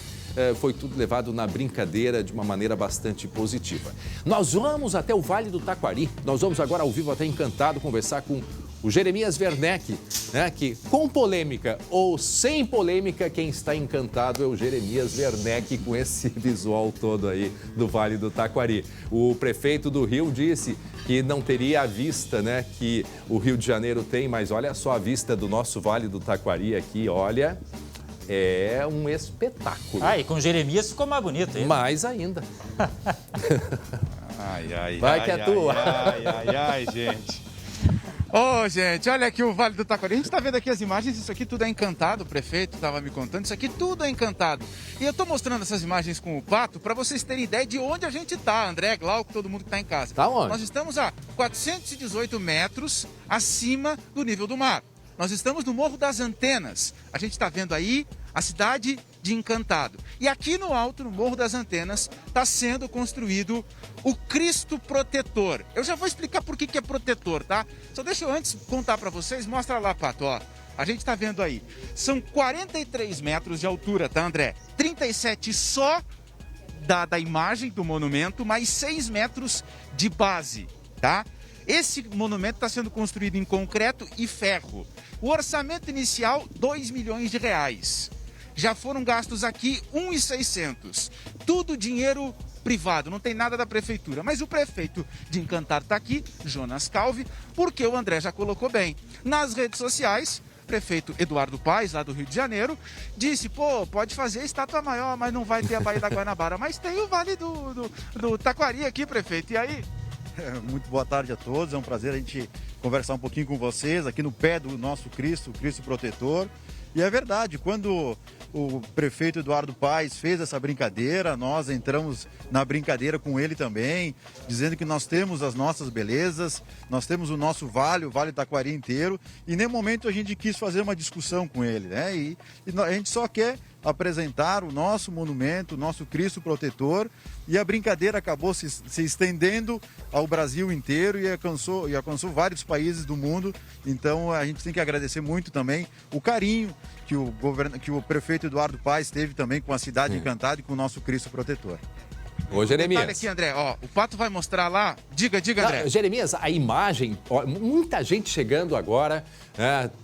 foi tudo levado na brincadeira de uma maneira bastante positiva. Nós vamos até o Vale do Taquari, nós vamos agora ao vivo até Encantado conversar com o Jeremias Werneck, né, que com polêmica ou sem polêmica, quem está encantado é o Jeremias Werneck com esse visual todo aí do Vale do Taquari. O prefeito do Rio disse que não teria a vista, né, que o Rio de Janeiro tem, mas olha só a vista do nosso Vale do Taquari aqui, olha... É um espetáculo. E com Jeremias ficou mais bonito, hein? Mais ainda. Vai que é tua. Ai, gente. Gente, olha aqui o Vale do Taquari. A gente está vendo aqui as imagens, isso aqui tudo é Encantado, o prefeito estava me contando, isso aqui tudo é Encantado. E eu estou mostrando essas imagens com o Pato para vocês terem ideia de onde a gente está, André, Glauco, todo mundo que está em casa. Tá onde? Nós estamos a 418 metros acima do nível do mar. Nós estamos no Morro das Antenas. A gente está vendo aí a cidade de Encantado. E aqui no alto, no Morro das Antenas, está sendo construído o Cristo Protetor. Eu já vou explicar por que é protetor, tá? Só deixa eu antes contar para vocês. Mostra lá, Pato, ó. A gente está vendo aí. São 43 metros de altura, tá, André? 37 só da imagem do monumento, mais 6 metros de base, tá? Esse monumento está sendo construído em concreto e ferro. O orçamento inicial, R$2 milhões. Já foram gastos aqui 1.600. Tudo dinheiro privado, não tem nada da prefeitura. Mas o prefeito de Encantado está aqui, Jonas Calvi, porque o André já colocou bem. Nas redes sociais, o prefeito Eduardo Paes, lá do Rio de Janeiro, disse, pode fazer a estátua maior, mas não vai ter a Baía da Guanabara. Mas tem o Vale do Taquari aqui, prefeito. E aí? Muito boa tarde a todos, é um prazer a gente conversar um pouquinho com vocês aqui no pé do nosso Cristo, o Cristo Protetor. E é verdade, quando o prefeito Eduardo Paes fez essa brincadeira, nós entramos na brincadeira com ele também, dizendo que nós temos as nossas belezas, nós temos o nosso vale, o Vale Taquari inteiro, e em nenhum momento a gente quis fazer uma discussão com ele, né? E a gente só quer apresentar o nosso monumento, o nosso Cristo protetor, e a brincadeira acabou se estendendo ao Brasil inteiro e alcançou vários países do mundo. Então a gente tem que agradecer muito também o carinho que o prefeito Eduardo Paes teve também com a cidade encantada e com o nosso Cristo protetor. Ô, Jeremias. Olha aqui, André, ó, o Pato vai mostrar lá. Diga, André. Não, Jeremias, a imagem, ó, muita gente chegando agora,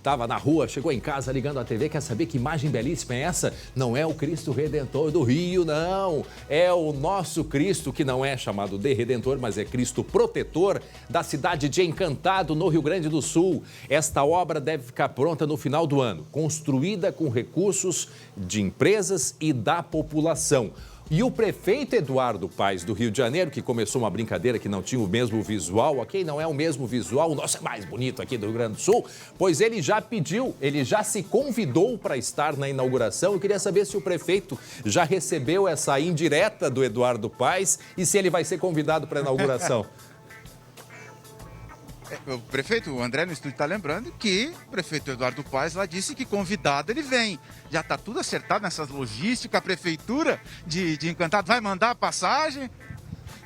tava na rua, chegou em casa ligando a TV, quer saber que imagem belíssima é essa? Não é o Cristo Redentor do Rio, não. É o nosso Cristo, que não é chamado de Redentor, mas é Cristo Protetor, da cidade de Encantado, no Rio Grande do Sul. Esta obra deve ficar pronta no final do ano, construída com recursos de empresas e da população. E o prefeito Eduardo Paes, do Rio de Janeiro, que começou uma brincadeira que não tinha o mesmo visual, ok? Não é o mesmo visual, o nosso é mais bonito aqui do Rio Grande do Sul, pois ele já pediu, ele já se convidou para estar na inauguração. Eu queria saber se o prefeito já recebeu essa indireta do Eduardo Paes e se ele vai ser convidado para a inauguração. O prefeito, o André no estúdio está lembrando que o prefeito Eduardo Paes lá disse que convidado ele vem. Já está tudo acertado nessas logísticas, a prefeitura de Encantado vai mandar a passagem?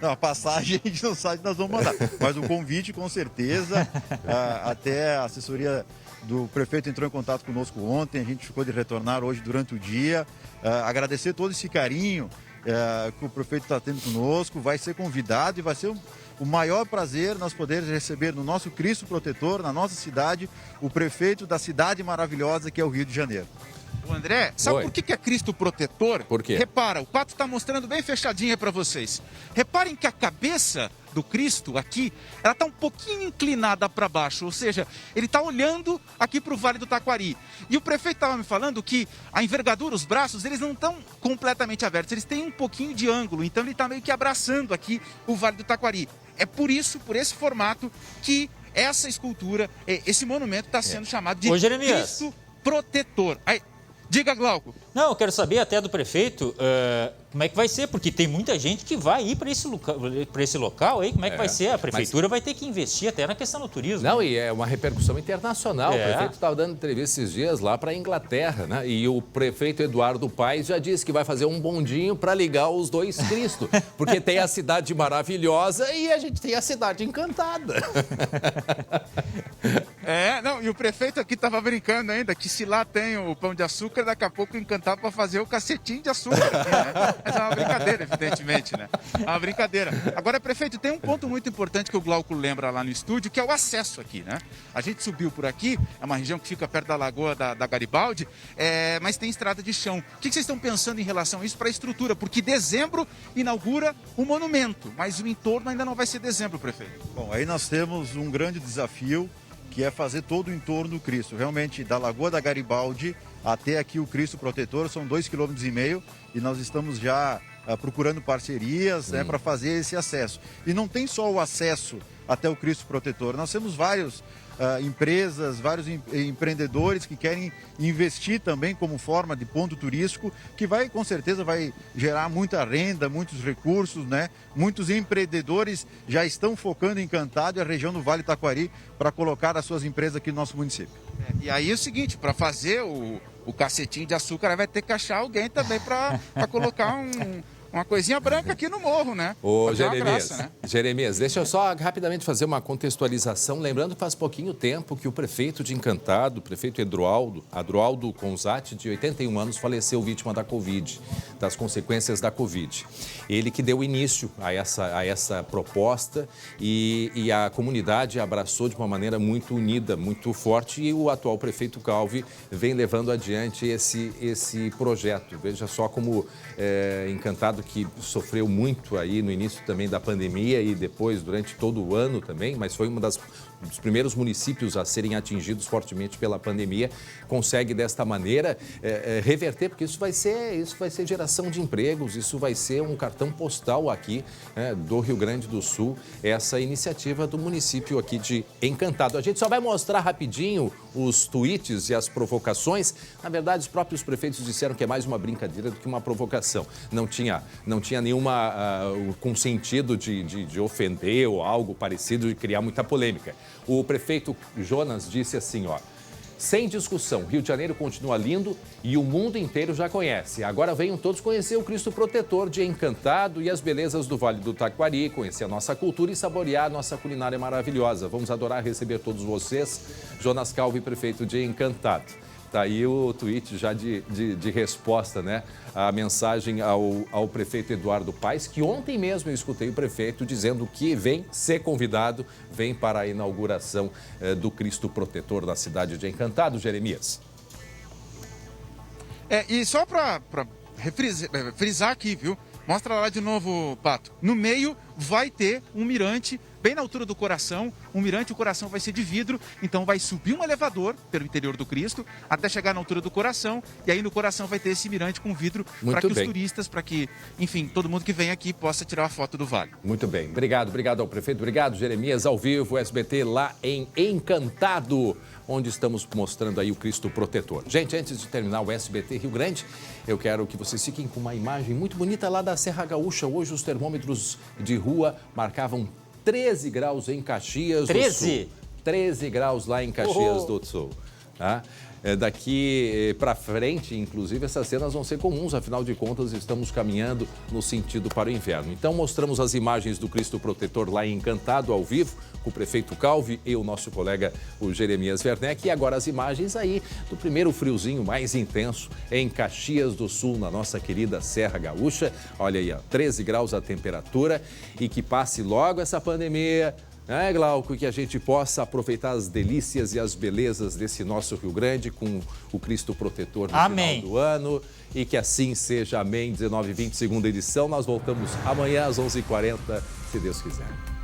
Não, a passagem a gente não sabe se nós vamos mandar, mas o convite com certeza, até a assessoria do prefeito entrou em contato conosco ontem, a gente ficou de retornar hoje durante o dia, agradecer todo esse carinho que o prefeito está tendo conosco, vai ser convidado e vai ser o maior prazer nós podermos receber no nosso Cristo Protetor, na nossa cidade, o prefeito da cidade maravilhosa que é o Rio de Janeiro. O André, sabe por que é Cristo Protetor? Por quê? Repara, o Pato está mostrando bem fechadinha para vocês. Reparem que a cabeça do Cristo aqui, ela está um pouquinho inclinada para baixo, ou seja, ele está olhando aqui para o Vale do Taquari. E o prefeito estava me falando que a envergadura, os braços, eles não estão completamente abertos, eles têm um pouquinho de ângulo, então ele está meio que abraçando aqui o Vale do Taquari. É por isso, por esse formato, que essa escultura, esse monumento está sendo chamado de Cristo Protetor. Aí, diga, Glauco. Não, eu quero saber até do prefeito como é que vai ser, porque tem muita gente que vai ir para esse local aí. Como é que vai ser? A prefeitura vai ter que investir até na questão do turismo. Não, e é uma repercussão internacional. O prefeito estava dando entrevista esses dias lá para a Inglaterra, né? E o prefeito Eduardo Paes já disse que vai fazer um bondinho para ligar os dois Cristo, porque tem a cidade maravilhosa e a gente tem a cidade encantada. Não, e o prefeito aqui estava brincando ainda que se lá tem o pão de açúcar, daqui a pouco Encantado para fazer o cacetinho de açúcar aqui, né? Mas é uma brincadeira, evidentemente, né? É uma brincadeira. Agora, prefeito, tem um ponto muito importante que o Glauco lembra lá no estúdio, que é o acesso aqui, né? A gente subiu por aqui, é uma região que fica perto da Lagoa da Garibaldi, mas tem estrada de chão. O que vocês estão pensando em relação a isso para a estrutura? Porque dezembro inaugura o monumento, mas o entorno ainda não vai ser dezembro, prefeito. Bom, aí nós temos um grande desafio, que é fazer todo o entorno do Cristo. Realmente, da Lagoa da Garibaldi até aqui o Cristo Protetor, são 2,5 km e nós estamos já procurando parcerias, né, para fazer esse acesso. E não tem só o acesso até o Cristo Protetor, nós temos vários empresas, vários empreendedores que querem investir também como forma de ponto turístico, que vai, com certeza, vai gerar muita renda, muitos recursos, né? Muitos empreendedores já estão focando em Encantado e a região do Vale Taquari para colocar as suas empresas aqui no nosso município. E aí é o seguinte, para fazer o cacetinho de açúcar, vai ter que achar alguém também para colocar uma coisinha branca aqui no morro, né? Ô, Jeremias, né? Jeremias, deixa eu só rapidamente fazer uma contextualização. Lembrando que faz pouquinho tempo que o prefeito de Encantado, o prefeito Adroaldo Conzatti, de 81 anos, faleceu vítima da Covid, das consequências da Covid. Ele que deu início a essa proposta e a comunidade abraçou de uma maneira muito unida, muito forte, e o atual prefeito Calvi vem levando adiante esse projeto. Veja só como Encantado que sofreu muito aí no início também da pandemia e depois durante todo o ano também, mas foi dos primeiros municípios a serem atingidos fortemente pela pandemia, consegue desta maneira reverter, porque isso vai ser geração de empregos, isso vai ser um cartão postal aqui do Rio Grande do Sul, essa iniciativa do município aqui de Encantado. A gente só vai mostrar rapidinho os tweets e as provocações. Na verdade, os próprios prefeitos disseram que é mais uma brincadeira do que uma provocação. Não tinha nenhuma com sentido de ofender ou algo parecido, de criar muita polêmica. O prefeito Jonas disse assim, ó: sem discussão, Rio de Janeiro continua lindo e o mundo inteiro já conhece. Agora venham todos conhecer o Cristo Protetor de Encantado e as belezas do Vale do Taquari, conhecer a nossa cultura e saborear a nossa culinária maravilhosa. Vamos adorar receber todos vocês. Jonas Calvi, prefeito de Encantado. Tá aí o tweet já de resposta, né? A mensagem ao prefeito Eduardo Paes, que ontem mesmo eu escutei o prefeito dizendo que vem ser convidado, vem para a inauguração do Cristo Protetor na cidade de Encantado, Jeremias. E só para frisar aqui, viu? Mostra lá de novo, Pato. No meio vai ter um mirante bem na altura do coração. Um mirante, o coração vai ser de vidro, então vai subir um elevador pelo interior do Cristo até chegar na altura do coração. E aí no coração vai ter esse mirante com vidro para que os turistas, para que, enfim, todo mundo que vem aqui possa tirar a foto do vale. Muito bem. Obrigado ao prefeito. Obrigado, Jeremias, ao vivo, SBT lá em Encantado, onde estamos mostrando aí o Cristo Protetor. Gente, antes de terminar o SBT Rio Grande, eu quero que vocês fiquem com uma imagem muito bonita lá da Serra Gaúcha. Hoje os termômetros de rua marcavam 13 graus em Caxias do Sul. 13 graus lá em Caxias do Sul. Tá? Daqui para frente, inclusive, essas cenas vão ser comuns, afinal de contas, estamos caminhando no sentido para o inverno. Então, mostramos as imagens do Cristo Protetor lá em Encantado, ao vivo, com o prefeito Calvi e o nosso colega, o Jeremias Werneck. E agora as imagens aí do primeiro friozinho mais intenso em Caxias do Sul, na nossa querida Serra Gaúcha. Olha aí, ó, 13 graus a temperatura e que passe logo essa pandemia. Glauco, que a gente possa aproveitar as delícias e as belezas desse nosso Rio Grande com o Cristo Protetor no final do ano. E que assim seja. Amém. 19h20, segunda edição. Nós voltamos amanhã às 11h40, se Deus quiser.